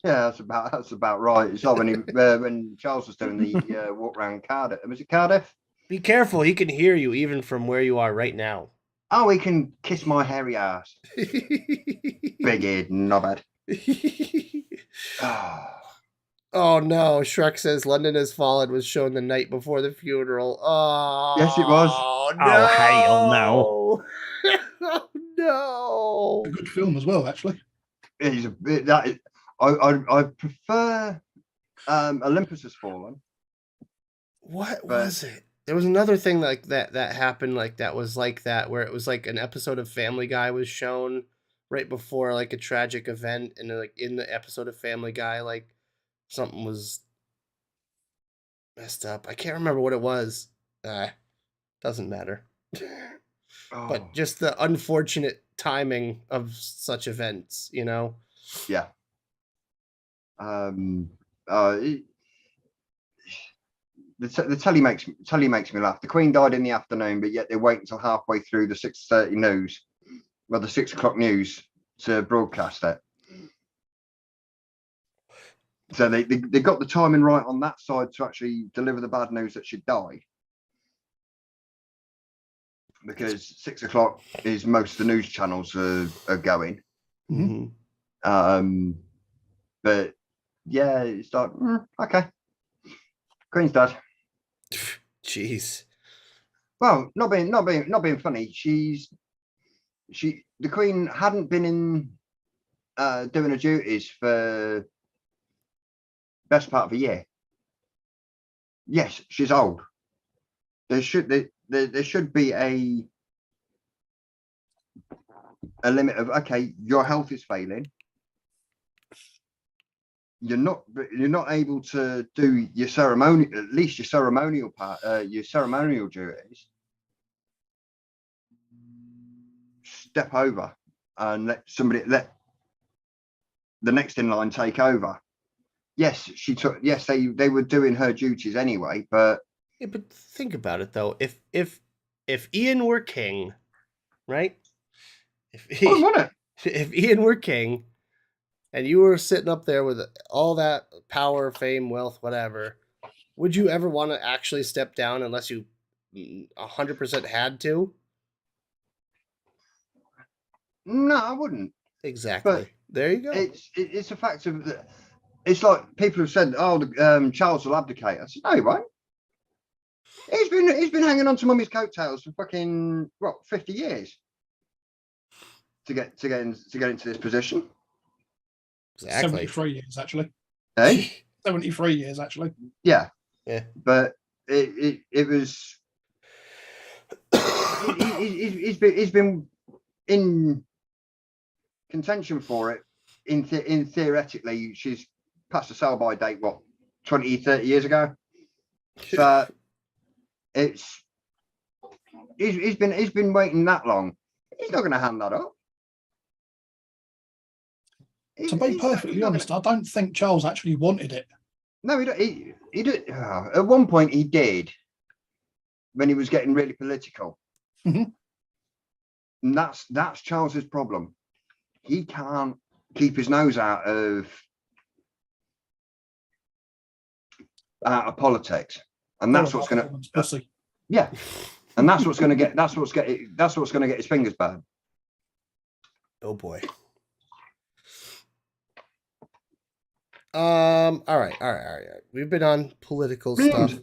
Yeah, that's about right. It's like when Charles was doing the walk around Cardiff. Was it Cardiff? Be careful, he can hear you even from where you are right now. Oh, he can kiss my hairy ass. Big-eared knobhead. Oh no, Shrek says London Has Fallen was shown the night before the funeral. Oh, yes, it was. No. Oh, hell no. Oh no. A good film as well, actually. It's a bit that. I prefer Olympus has fallen. What But- was it? There was another thing like that happened like that was like that where it was like an episode of Family Guy was shown right before like a tragic event, and like in the episode of Family Guy, like something was messed up. I can't remember what it was. Doesn't matter. Oh, But just the unfortunate timing of such events, you know? yeah. The telly makes me laugh. The Queen died in the afternoon, but yet they wait until halfway through the 6:30 news, well, the 6 o'clock news, to broadcast it. So they got the timing right on that side to actually deliver the bad news that she died. Because 6 o'clock is most of the news channels are going. Mm-hmm. But yeah, it's like okay, Queen's dead. Jeez. Well, not being funny. The Queen hadn't been in doing her duties for best part of a year. Yes, she's old. There should be a limit of, okay, your health is failing. You're not able to do your ceremonial, at least your ceremonial part, your ceremonial duties. Step over and let the next in line take over. Yes, they were doing her duties anyway, but Yeah, but think about it though. If Ian were king, right? If Ian were king, and you were sitting up there with all that power, fame, wealth, whatever, would you ever want to actually step down unless you 100% had to? No, I wouldn't. Exactly. But there you go. It's a fact of that. It's like people have said, "Oh, Charles will abdicate." I said, "No, he won't. He's been hanging on to mummy's coattails for fucking 50 years to get into this position." Exactly. 73 years, actually. Hey, 73 years, actually. yeah. Yeah. But it was. He's been in contention for it. In theoretically, she's passed the sell-by date, 20, 30 years ago. So he's been waiting that long. He's not going to hand that up. To be perfectly honest, I don't think Charles actually wanted it. No, he did. At one point, he did when he was getting really political. Mhm. And that's Charles's problem. He can't keep his nose out of politics, and that's what's going to pussy. Yeah, and that's what's going to get his fingers burned. Oh boy. All right. We've been on political stuff.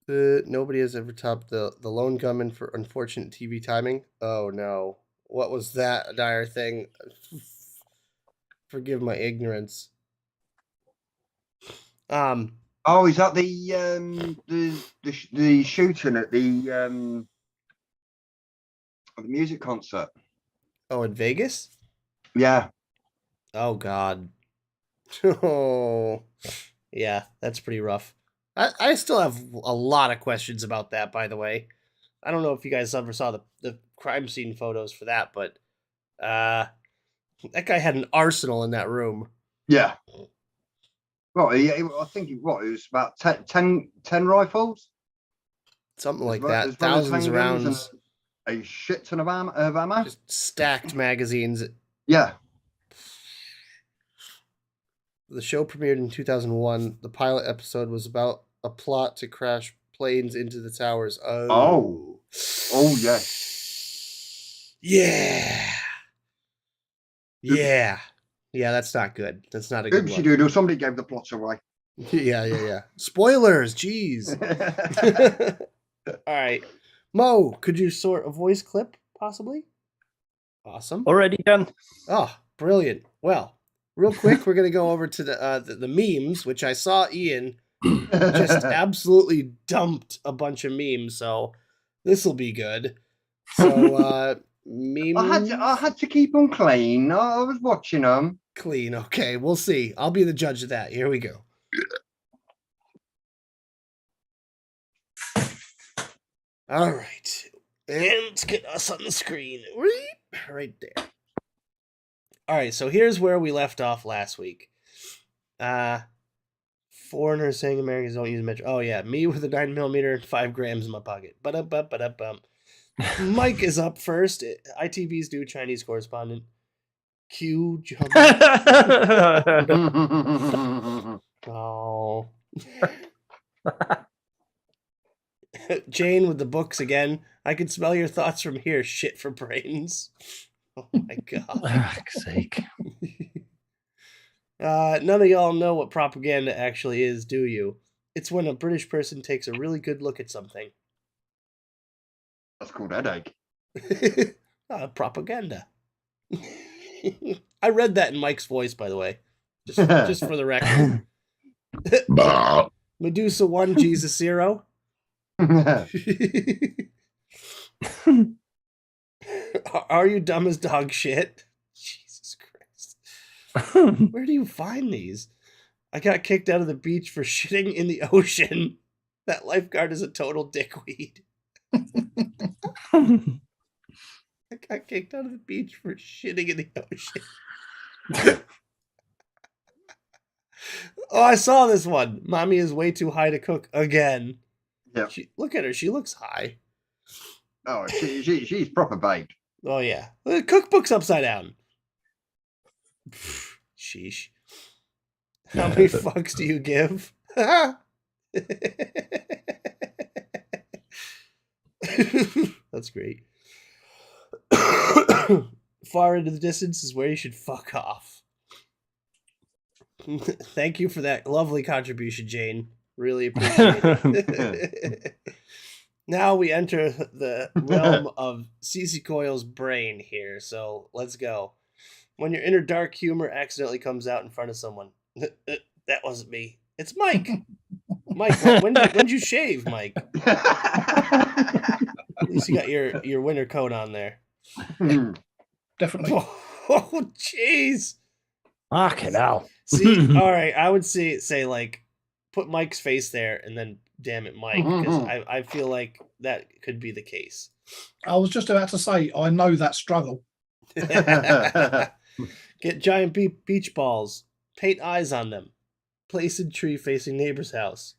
Nobody has ever topped the lone gunman for unfortunate TV timing. Oh no. What was that dire thing? Forgive my ignorance. Oh, is that the shooting at the music concert? Oh, in Vegas? Yeah. Oh God. Oh, yeah, that's pretty rough. I still have a lot of questions about that, by the way. I don't know if you guys ever saw the crime scene photos for that, but that guy had an arsenal in that room. Yeah. Well, I think it was about 10 rifles. Something like that. Thousands of rounds. A shit ton of ammo. Just stacked magazines. Yeah. The show premiered in 2001. The pilot episode was about a plot to crash planes into the towers. Oh, yes. Yeah. Yeah, that's not good. That's not a good one. Oopsie doodle, somebody gave the plot away. Yeah. Spoilers, jeez. All right. Mo, could you sort a voice clip, possibly? Awesome. Already done. Oh, brilliant. Well, real quick, we're gonna go over to the memes, which I saw Ian just absolutely dumped a bunch of memes. So this will be good. So memes. I had to keep them clean. I was watching them. Clean. Okay, we'll see. I'll be the judge of that. Here we go. All right. And let's get us on the screen. Right there. All right, so here's where we left off last week. Foreigners saying Americans don't use metro. Oh, yeah. Me with a 9mm and 5 grams in my pocket. Ba-da-ba-ba-da-bum. Mike is up first. ITV's new Chinese correspondent. Q jump. Oh. Jane with the books again. I can smell your thoughts from here. Shit for brains. Oh my god. Fuck's sake. None of y'all know what propaganda actually is, do you? It's when a British person takes a really good look at something. That's called headache. Propaganda. I read that in Mike's voice, by the way. Just for the record. Medusa 1, Jesus 0. Are you dumb as dog shit? Jesus Christ. Where do you find these? I got kicked out of the beach for shitting in the ocean. That lifeguard is a total dickweed. I got kicked out of the beach for shitting in the ocean. Oh, I saw this one. Mommy is way too high to cook again. Yeah. Look at her. She looks high. Oh, she's proper baked. Oh, yeah. The cookbook's upside down. Sheesh. How many fucks do you give? That's great. Far into the distance is where you should fuck off. Thank you for that lovely contribution, Jane. Really appreciate it. Now we enter the realm of C.C.Coils' brain here, so let's go. When your inner dark humor accidentally comes out in front of someone. That wasn't me. It's Mike. Mike, when'd you shave, Mike? At least you got your winter coat on there. Definitely. Oh, jeez. Fucking hell. See, all right, I would say like, put Mike's face there, and then damn it, Mike, because I feel like that could be the case. I was just about to say, I know that struggle. Get giant beach balls. Paint eyes on them. Place in tree facing neighbor's house.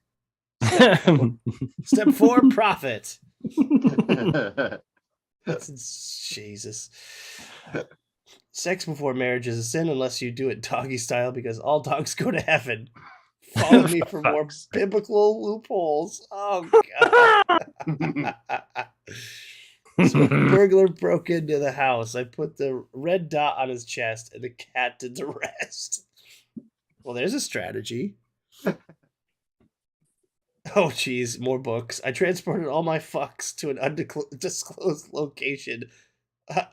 Step 4, profit. Jesus. Sex before marriage is a sin unless you do it doggy style because all dogs go to heaven. Follow me for more biblical loopholes. Oh, God. So a burglar broke into the house. I put the red dot on his chest and the cat did the rest. Well, there's a strategy. Oh, geez, more books. I transported all my fucks to an undisclosed location.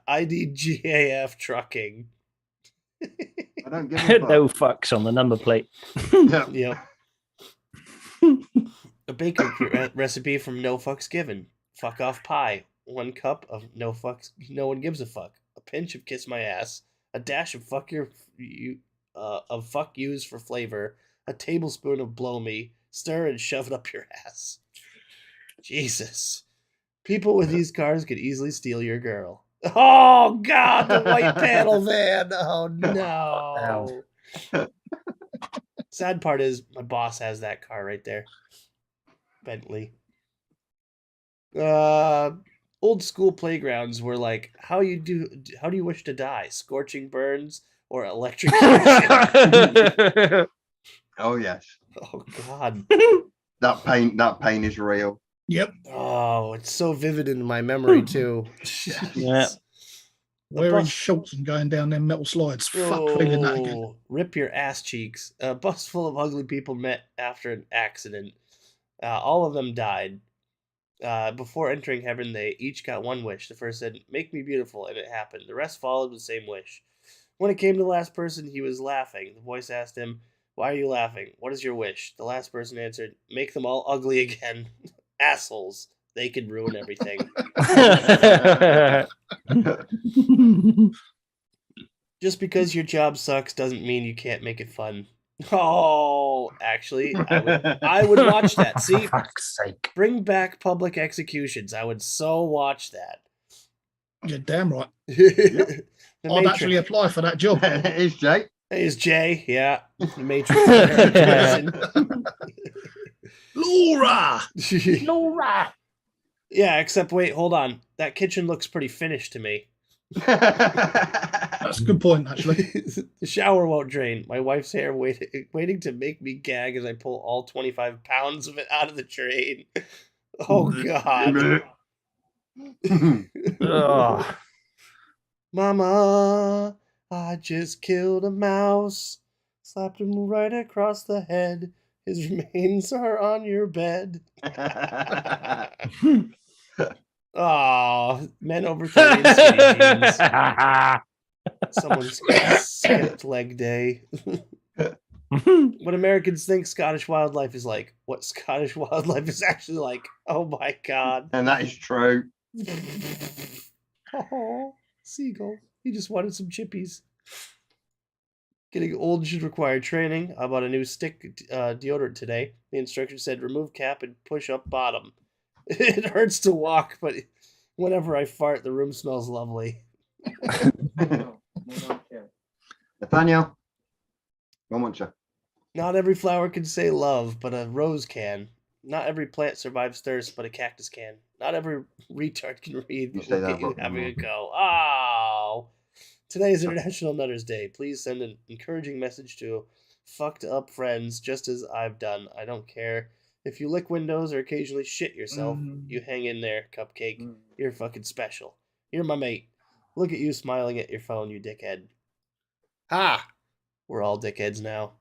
ID GAF trucking. I don't give a fuck. No fucks on the number plate. Yep. A bakery recipe from No Fucks Given. Fuck off pie. 1 cup of no fucks. No one gives a fuck. A pinch of kiss my ass. A dash of fuck yous for flavor. A tablespoon of blow me. Stir and shove it up your ass. Jesus. People with these cars could easily steal your girl. Oh, God, the white panel van. Oh, no. Sad part is my boss has that car right there. Bentley. Old school playgrounds were like, how do you wish to die? Scorching burns or electrocution? Oh, yes. Oh, God. That pain is real. Yep. Oh, it's so vivid in my memory, too. Yeah. Wearing shorts and going down them metal slides. Fuck feeling that again. Rip your ass cheeks. A bus full of ugly people met after an accident. All of them died. Before entering heaven, they each got one wish. The first said, "Make me beautiful," and it happened. The rest followed the same wish. When it came to the last person, he was laughing. The voice asked him, "Why are you laughing? What is your wish?" The last person answered, "Make them all ugly again." Assholes. They could ruin everything. Just because your job sucks doesn't mean you can't make it fun. Oh, actually, I would watch that. See, For fuck's sake. bring back public executions. I would so watch that. You're damn right. The I'd Matrix. actually apply for that job. It's Jake. Hey, it's Jay. Yeah, the Matrix. Laura! Laura. Yeah, except wait, hold on. That kitchen looks pretty finished to me. That's a good point, actually. The shower won't drain. My wife's hair waiting to make me gag as I pull all 25 pounds of it out of the drain. Oh, God. Ugh. Mama, I just killed a mouse. Slapped him right across the head. His remains are on your bed. Oh, men over 30 in skinny jeans. Someone's skipped leg day. What Americans think Scottish wildlife is like. What Scottish wildlife is actually like. Oh my God. And that is true. Oh, seagull. He just wanted some chippies. Getting old should require training. I bought a new stick deodorant today. The instructor said remove cap and push up bottom. It hurts to walk, but whenever I fart, the room smells lovely. Nathaniel, one more check. Not every flower can say love, but a rose can. Not every plant survives thirst, but a cactus can. Not every retard can read, You but say look that at you about having me. a go. Oh! Today is International Nutter's Day. Please send an encouraging message to fucked up friends, just as I've done. I don't care if you lick windows or occasionally shit yourself. You hang in there, cupcake. You're fucking special. You're my mate. Look at you smiling at your phone, you dickhead. Ha! We're all dickheads now.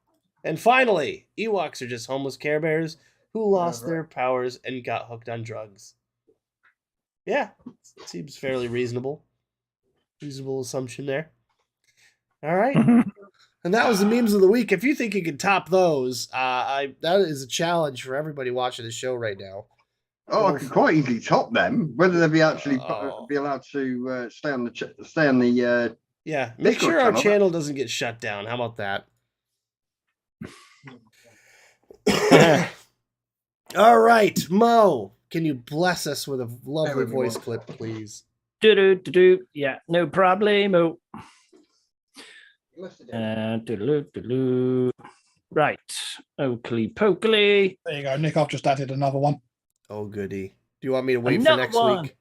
And finally, Ewoks are just homeless Care Bears who lost their powers and got hooked on drugs. Yeah, seems fairly reasonable. Reasonable assumption there. All right. And that was the memes of the week. If you think you can top those, that is a challenge for everybody watching the show right now. Oh, I could quite easily top them. Whether they be actually Oh. be allowed to stay on the Yeah, make Discord sure our channel. channel doesn't get shut down. How about that? All right, Mo, can you bless us with a lovely There we voice go. clip, please? Do-do-do-do. Yeah, no problemo. Do-do-do-do. Right. Oakley pokely. There you go, Nick. I've just added another one. Oh, goody. Do you want me to wait Another for next one. week?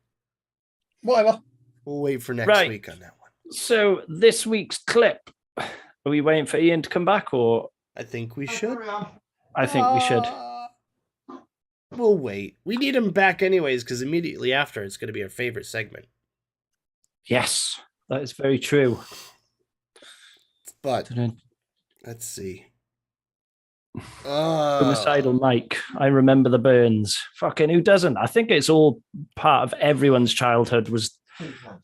Whatever. We'll wait for next Right. week on that one. So this week's clip. Are we waiting for Ian to come back, or I think we should. I think we should. We'll wait. We need him back anyways, because immediately after it's going to be our favorite segment. Yes, that is very true. But let's see. Homicidal Mike. I remember the burns. Fucking who doesn't? I think it's all part of everyone's childhood was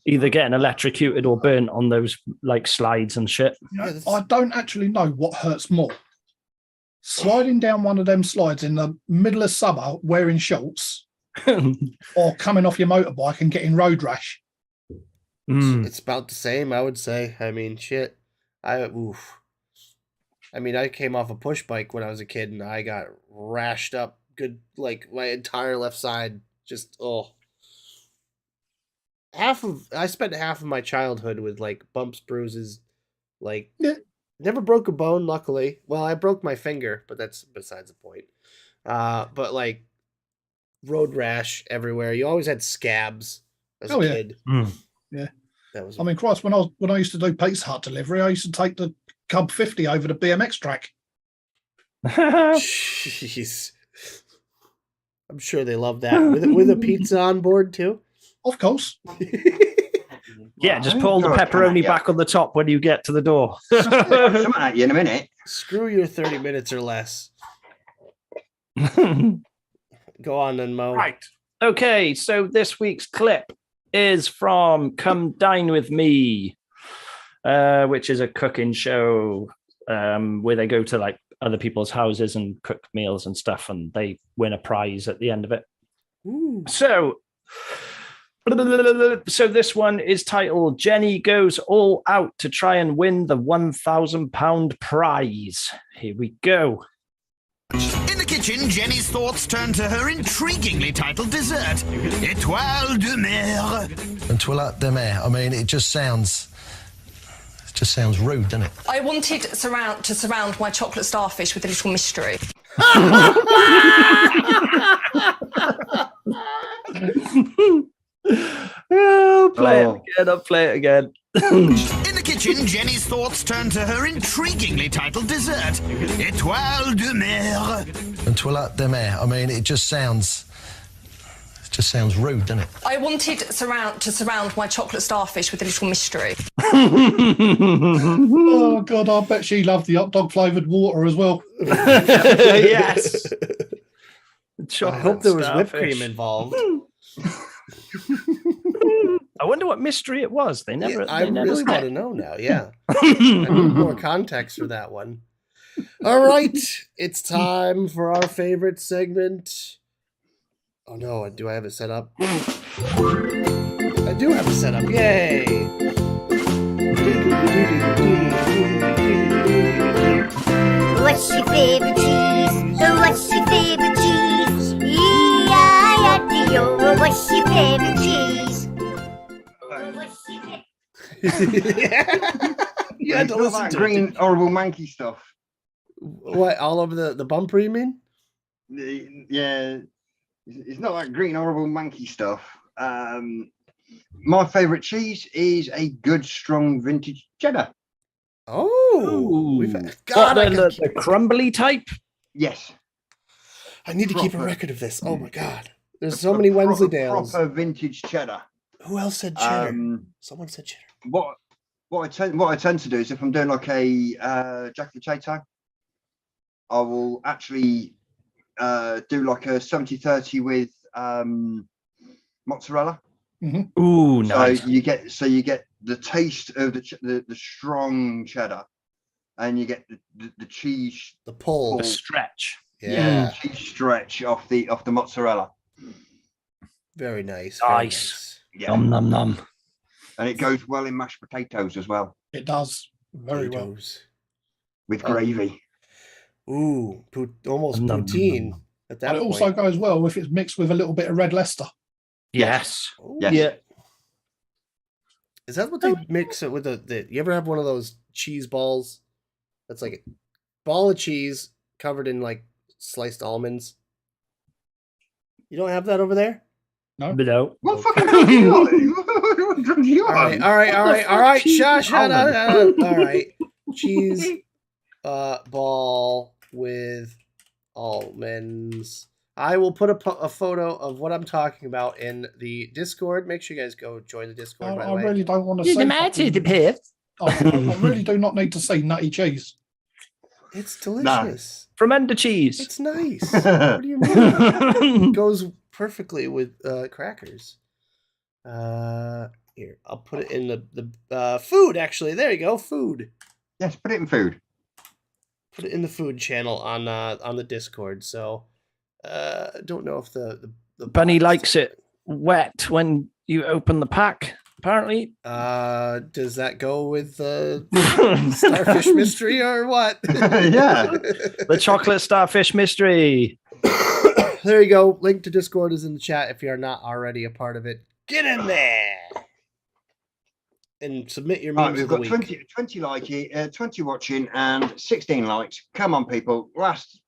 either getting electrocuted or burnt on those like slides and shit. You know, Yeah, I don't actually know what hurts more. Sliding down one of them slides in the middle of summer wearing shorts or coming off your motorbike and getting road rash. It's about the same, I would say. I mean, shit. I came off a push bike when I was a kid, and I got rashed up good, like my entire left side. Just I spent half of my childhood with like bumps, bruises, like Yeah. never broke a bone. Luckily, well, I broke my finger, but that's besides the point. But like road rash everywhere. You always had scabs as a Oh, yeah. kid. Yeah. That was I mean, Christ, when I used to do Pizza Hut delivery, I used to take the Cub 50 over the BMX track. Jeez. I'm sure they love that. With a pizza on board too. Of course. Yeah, just put all the pepperoni back on the top when you get to the door. Something at you in a minute. Screw your 30 minutes or less. Go on then, Mo. Right. Okay, so this week's clip is from Come Dine With Me. which is a cooking show where they go to like other people's houses and cook meals and stuff, and they win a prize at the end of it. Ooh. So this one is titled Jenny Goes All Out to Try and Win the £1,000 prize. Here we go. In the kitchen, Jenny's thoughts turn to her intriguingly titled dessert, Étoile de Mer. And toilette de mer. I mean, it just sounds rude, doesn't it? I wanted to surround my chocolate starfish with a little mystery. I'll play it again. In the kitchen, Jenny's thoughts turn to her intriguingly titled dessert, Étoile de Mer. And toilette de mer. I mean, it just sounds rude, doesn't it? I wanted to surround my chocolate starfish with a little mystery. Oh God, I bet she loved the hot dog flavoured water as well. Yes. I hope there was whipped Starfish. cream involved. I wonder what mystery it was. They never. I they never really said. want to know now. Yeah, I need more context for that one. All right, it's time for our favorite segment. Oh no, do I have it set up? I do have it set up. Yay! What's your favorite cheese? What's your favorite cheese? E-I-R-D-O. What's your favorite cheese? You had to It's not listen that to green it. horrible manky stuff. What, all over the bumper, you mean? Yeah, it's not that green horrible manky stuff. My favourite cheese is a good strong vintage cheddar. Oh, Ooh. God, The crumbly type. Yes. I need to keep a proper- record of this. Oh my God, there's so many Wensleydales. Proper vintage cheddar. Who else said cheddar? Someone said cheddar. What I tend to do is if I'm doing like a jack potato, I will actually do like a 70-30 with mozzarella. Ooh, nice. So you get the taste of the strong cheddar, and you get the cheese The pull. The stretch. Yeah. cheese stretch off the mozzarella. Very nice. Nice. Yeah, Nom nom nom. and it goes well in mashed potatoes as well It does very well. Potatoes. with Oh. gravy. Ooh, almost Nom, nom, poutine nom. at that And it point. also goes well if it's mixed with a little bit of red Leicester. Yes. Ooh. Yes. Yeah. Is that what they mix it with? You ever have one of those cheese balls? That's like a ball of cheese covered in like sliced almonds. You don't have that over there? But no. What fucking hell are you on? What drugs are you All right, on? all right, all right, all right. cheese Shut almond? up. All right. Cheese ball with almonds. I will put a photo of what I'm talking about in the Discord. Make sure you guys go join the Discord, by the I way. really don't want to say. I really do not need to see nutty cheese. It's delicious. From Ender cheese. It's nice. What do you mean? It goes perfectly with crackers. Here, I'll put it in the food, actually. There you go, food. Yes, put it in food. Put it in the food channel on the Discord. So don't know if the Bunny box- likes it wet when you open the pack, apparently. Does that go with the starfish mystery or what? Yeah. The chocolate starfish mystery. There you go. Link to Discord is in the chat if you're not already a part of it. Get in there and submit your Right, memes we've of the got week. 20 liking, 20 watching, and 16 likes. Come on, people. Last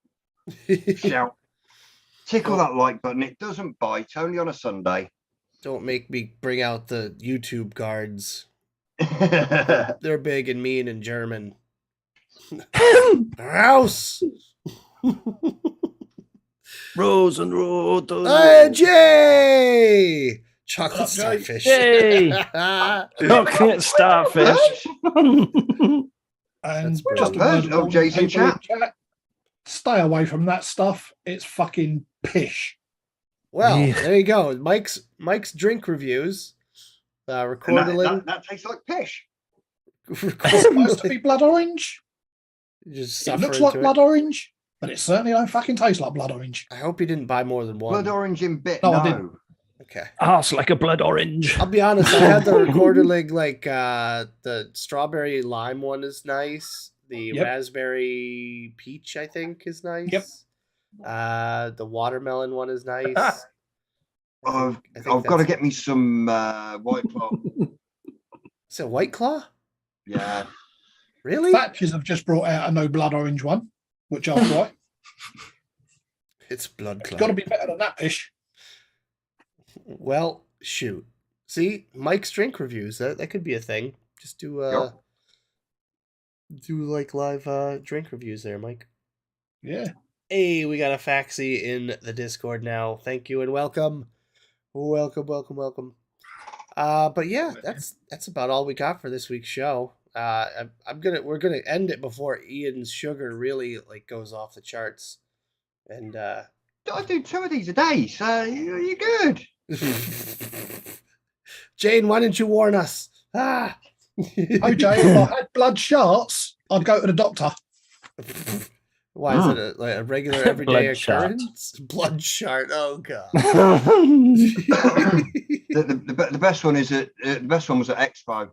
shout. Tickle that like button. It doesn't bite. Only on a Sunday. Don't make me bring out the YouTube guards. Right, They're big and mean and German. House. Rose and Road. Jay! Chocolate Up, Jay. starfish. Yay! Chocolate starfish. And That's just a brilliant. word of Oh, Jason warning, people in chat. chat, stay away from that stuff. It's fucking pish. Well, Yeah. there you go. Mike's drink reviews. and Recording. that tastes like pish. It's supposed to be blood orange. You just It suffer looks into like it. blood orange, but it certainly don't fucking taste like blood orange. I hope you didn't buy more than one. Blood orange in bit. No, No, I didn't. Okay. Arse like a blood orange. I'll be honest, I had the Recorderlig, like the strawberry lime one is nice. The Yep. raspberry peach, I think, is nice. Yep. The watermelon one is nice. I've think got to that's- get me some White Claw. Is it White Claw? Yeah. Really? Thatchers have just brought out a no blood orange one, which I'll try. It's blood It's clot. got to be better than that fish. Well, shoot. See, Mike's drink reviews. That could be a thing. Just do Yep. do like live drink reviews there, Mike. Yeah. Hey, we got a faxi in the Discord now. Thank you and welcome. Welcome. But yeah, that's about all we got for this week's show. We're gonna end it before Ian's sugar really like goes off the charts. And I do 2 of these a day, so you're good. Jane, why didn't you warn us? Ah. OJ, if I had blood sharts, I'd go to the doctor. Why is it a regular everyday Blood shart. occurrence? Blood shart. Oh god. The best one is the best one was at Expo.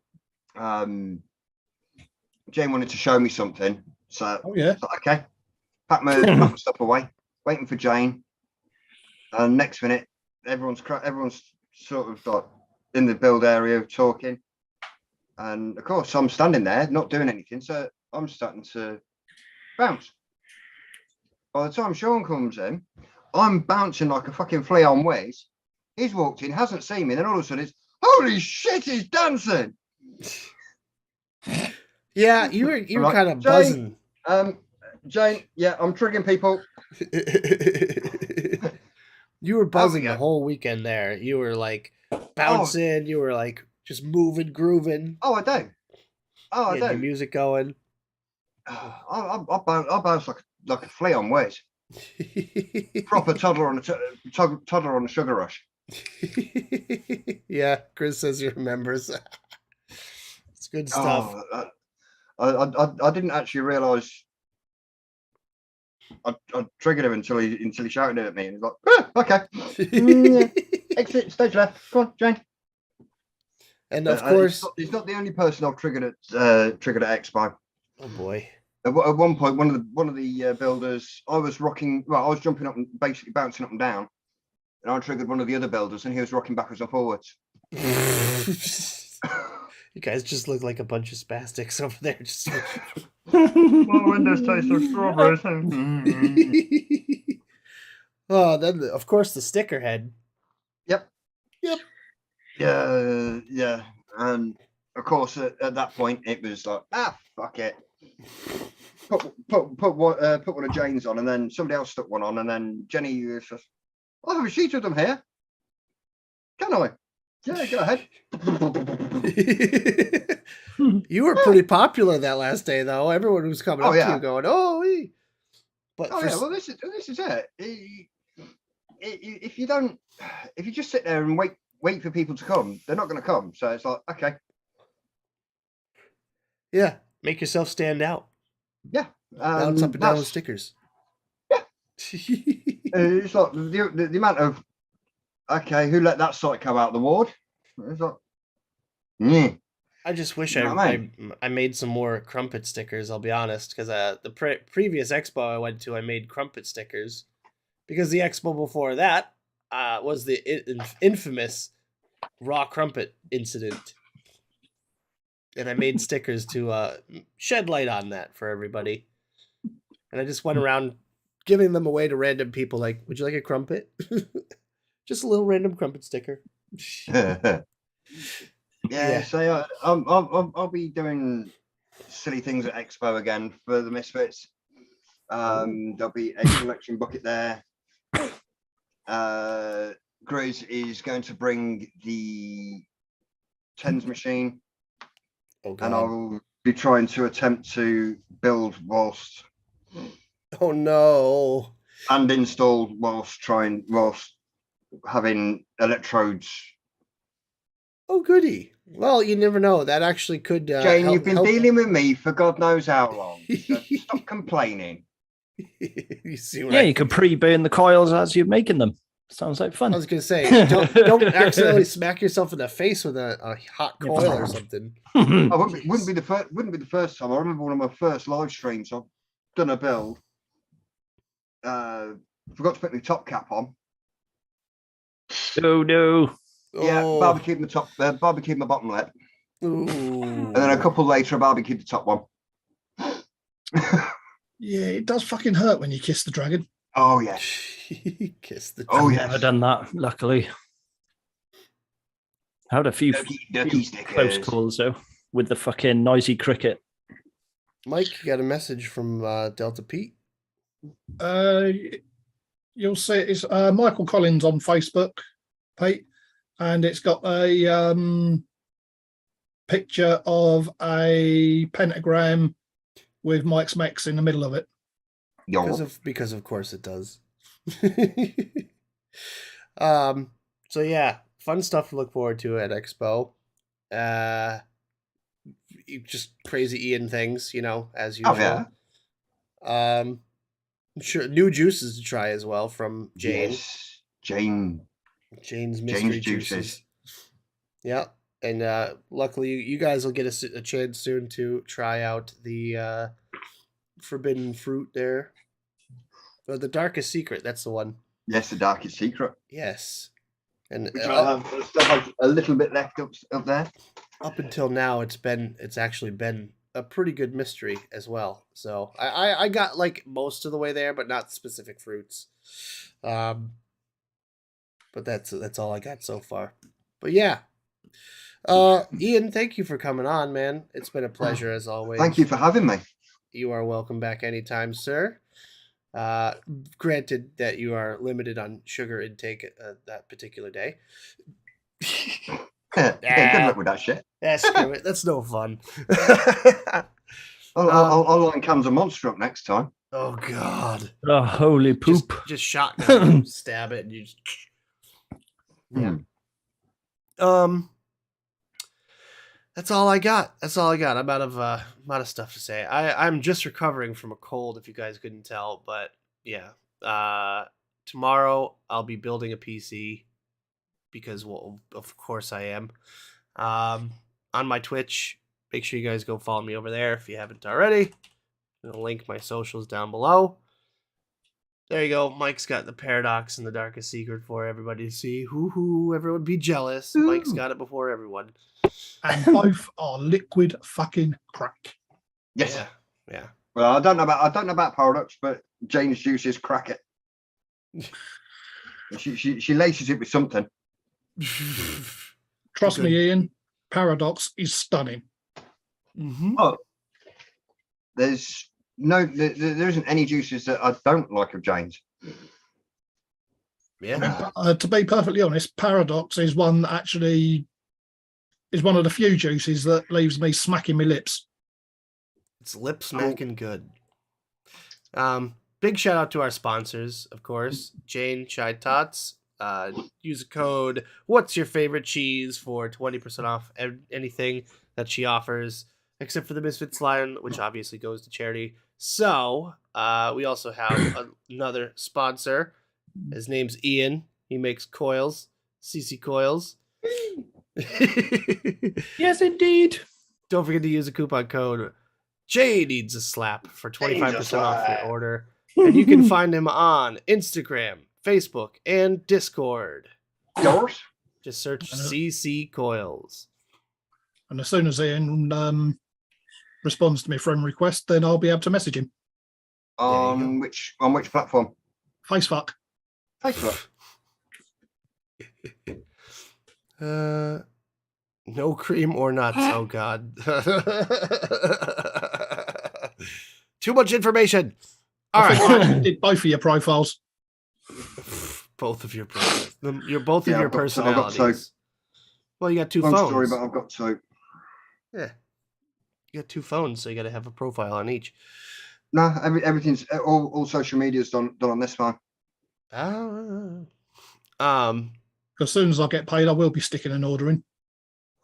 Jane wanted to show me something, so Oh yeah. okay, pack my stuff away, waiting for Jane. And next minute, everyone's sort of like in the build area talking, and of course I'm standing there not doing anything, so I'm starting to bounce. By the time Sean comes in, I'm bouncing like a fucking flea on wheels. He's walked in, hasn't seen me, then all of a sudden it's holy shit, he's dancing. Yeah, you were Right, kind of Jane. buzzing. Jane, yeah, I'm triggering people. You were buzzing yeah. the whole weekend there. You were like bouncing. You were like just moving, grooving. Oh, I do. Oh, I You had your do. music going. I bounce like a flea on wheels. Proper toddler on a sugar rush. Yeah, Chris says he remembers. It's good stuff. Oh, I didn't actually realise I triggered him until he shouted it at me, and he's like, okay, exit stage left. Come on, Jane. And of course, he's not the only person I've triggered at Expo. oh boy. At one point, one of the builders, I was jumping up and basically bouncing up and down, and I triggered one of the other builders, and he was rocking backwards and forwards. You guys just look like a bunch of spastics over there. Just My windows taste like strawberries. oh, then of course the sticker head. Yep. Yep. Yeah. And of course, at that point, it was like, fuck it. Put one of Jane's on, and then somebody else stuck one on, and then Jenny was just, I have a sheet of them here. Can I? Yeah, go ahead. You were pretty popular that last day, though. Everyone was coming up to you going, "Oh, wee." But Well, this is it. If you just sit there and wait for people to come, they're not going to come. So it's like, okay, yeah, make yourself stand out. yeah, Bounce up and down with stickers. Yeah. It's like the amount of, okay, who let that site come out the ward? It's like, I just wish You know what I mean? I made some more crumpet stickers. I'll be honest, because the previous expo I went to, I made crumpet stickers, because the expo before that was the infamous raw crumpet incident, and I made stickers to shed light on that for everybody. And I just went around giving them away to random people, like, "Would you like a crumpet?" Just a little random crumpet sticker. Yeah. So I'll be doing silly things at Expo again for the Misfits. There'll be a collection bucket there. Grizz is going to bring the tens machine, Oh god. and I'll be trying to attempt to build whilst Oh no. and install whilst having electrodes. Oh goody. Well, you never know. That actually could. Jane, help, you've been help. dealing with me for God knows how long. So stop complaining. You see what Yeah, I you could pre-burn the coils as you're making them. Sounds like fun. I was gonna say, don't accidentally smack yourself in the face with a hot Yeah. coil or something. I wouldn't be the first time. I remember one of my first live streams. I've done a build. Forgot to put my top cap on. No. Yeah, Oh. barbecued my top, barbecued my bottom lip, Ooh. and then a couple later, I barbecued the top one. Yeah, it does fucking hurt when you kiss the dragon. Oh yes. Kiss the. Oh I've yes. never done that, luckily. I had a few Ducky close stickers. calls though with the fucking noisy cricket. Mike, you got a message from Delta Pete. You'll see it's Michael Collins on Facebook, Pete, and it's got a picture of a pentagram with Mike's Mex in the middle of it. Because of course it does. So yeah, fun stuff to look forward to at Expo. Just crazy Ian things, as usual. Oh, yeah. I'm sure new juices to try as well from Jane. Yes, Jane's mystery juices. juices. Yeah, and luckily you guys will get a chance soon to try out the forbidden fruit there. Or the darkest secret, that's the one. Yes, the darkest secret. Yes. And Which I still have a little bit left up there. Up until now, it's actually been a pretty good mystery as well. So I got like most of the way there, but not specific fruits. But that's all I got so far. But yeah. Ian, thank you for coming on, man. It's been a pleasure as always. Thank you for having me. You are welcome back anytime, sir. Granted that you are limited on sugar intake that particular day. Yeah, good luck with that shit. Yeah, screw it. That's no fun. I'll line cans of Monster up next time. Oh God! Oh, holy poop! Just shotgun, stab it, and you just. Yeah. That's all I got. I'm out of stuff to say. I'm just recovering from a cold, if you guys couldn't tell. But yeah, tomorrow I'll be building a PC because, well, of course I am. On my Twitch, make sure you guys go follow me over there if you haven't already. I'll link my socials down below. There you go. Mike's got the Paradox and the Darkest Secret for everybody to see. Hoo, everyone be jealous. Ooh. Mike's got it before everyone. And both are liquid fucking crack. Yes. Yeah. Well, I don't know about Paradox, but Jane's juices crack it. She laces it with something. Trust me, Ian. Paradox is stunning. Mm-hmm. Oh, there isn't any juices that I don't like of Jane's. Yeah. To be perfectly honest, Paradox is one that actually is one of the few juices that leaves me smacking my lips. It's lip smacking good. Big shout out to our sponsors, of course. Jane Chai Tots. Use a code "What's Your Favorite Cheese" for 20% off anything that she offers, except for the Misfits line, which obviously goes to charity. So we also have another sponsor. His name's Ian. He makes coils, C.C.Coils. Yes, indeed. Don't forget to use the coupon code Jay Needs a Slap for 25% off your order. And you can find him on Instagram, Facebook, and Discord. Yours? Just search C.C.Coils. And as soon as Ian responds to my friend request, then I'll be able to message him. On which platform? Facebook. Facebook. No cream or nuts. Oh God. Too much information. All right. I did both of your profiles. Both of your profiles. You're both of your personalities. I've got two. Well, you got two Long phones. story, but I've got two. Yeah. You got two phones, so you got to have a profile on each. No, everything's all social media's done on this phone. As soon as I get paid, I will be sticking and ordering.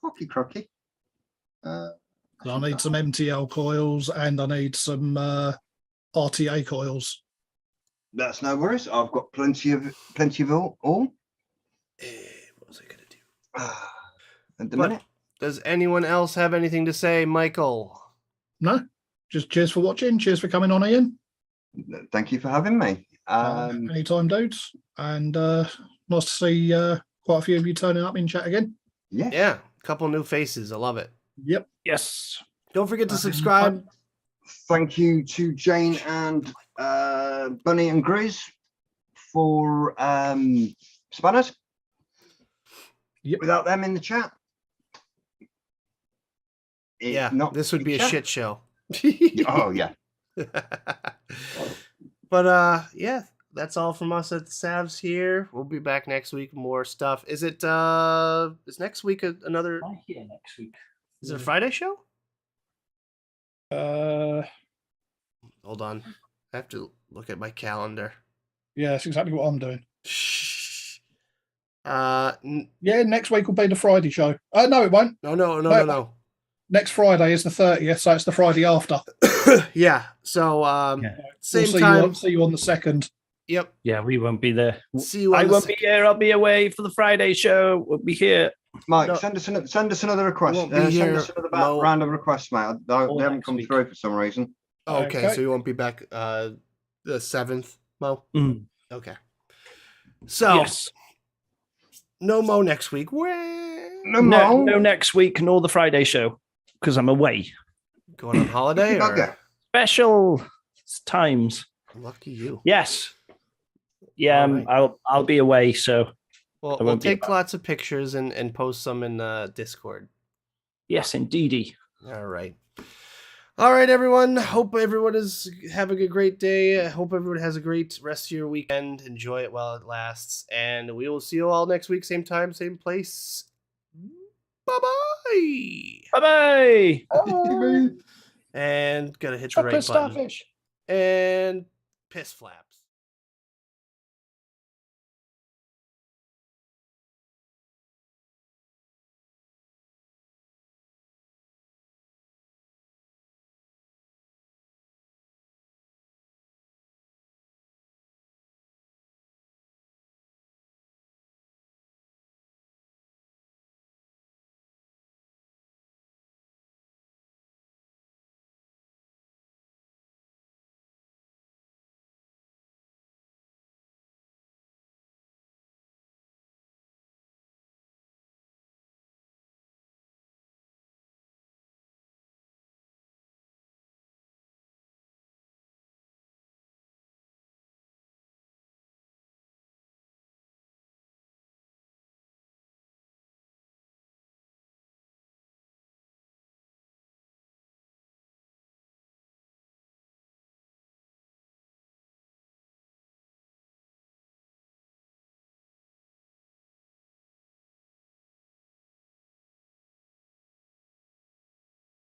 Okie crocky. I need some MTL coils and I need some RTA coils. That's no worries. I've got plenty of all. What was I gonna do? At the But minute. does anyone else have anything to say, Michael? No, just cheers for watching. Cheers for coming on, Ian. Thank you for having me. Anytime, dudes. And nice to see quite a few of you turning up in chat again. Yes. Yeah, a couple new faces. I love it. Yep. Yes. Don't forget to subscribe. Thank you to Jane and Bunny and Grizz for spanners. Yep. Without them in the chat, This would be a shit show. Oh yeah. But yeah, that's all from us at the SAVS here. We'll be back next week. More stuff. Is it is next week another? I'm here next week. Is it a Friday show? Hold on. I have to look at my calendar. Yeah, that's exactly what I'm doing. Shh. Yeah, next week will be the Friday show. No, it won't. No. Next Friday is the 30th, so it's the Friday after. Yeah. So same we'll time. See you on the 2nd. Yep. Yeah, we won't be there. See you. I won't be here. I'll be away for the Friday show. We'll be here. Mike, send us another request. Won't be Send here, us another Mo. round of requests, mate. They haven't come through for some reason. Okay, so you won't be back the 7th, Mo? Mm. Okay. So Yes. no Mo next week. No, No next week nor the Friday show because I'm away. Going on holiday or Okay. Special times. Lucky you. Yes. Yeah, All right. I'll be away, so Well, I we'll won't be take back. lots of pictures and post some in Discord. yes, indeedy. All right. All right, everyone. Hope everyone is having a great day. I hope everyone has a great rest of your weekend. Enjoy it while it lasts. And we will see you all next week, same time, same place. Bye-bye. Bye-bye. And gotta hit the Chocolate right button. starfish. And piss flap.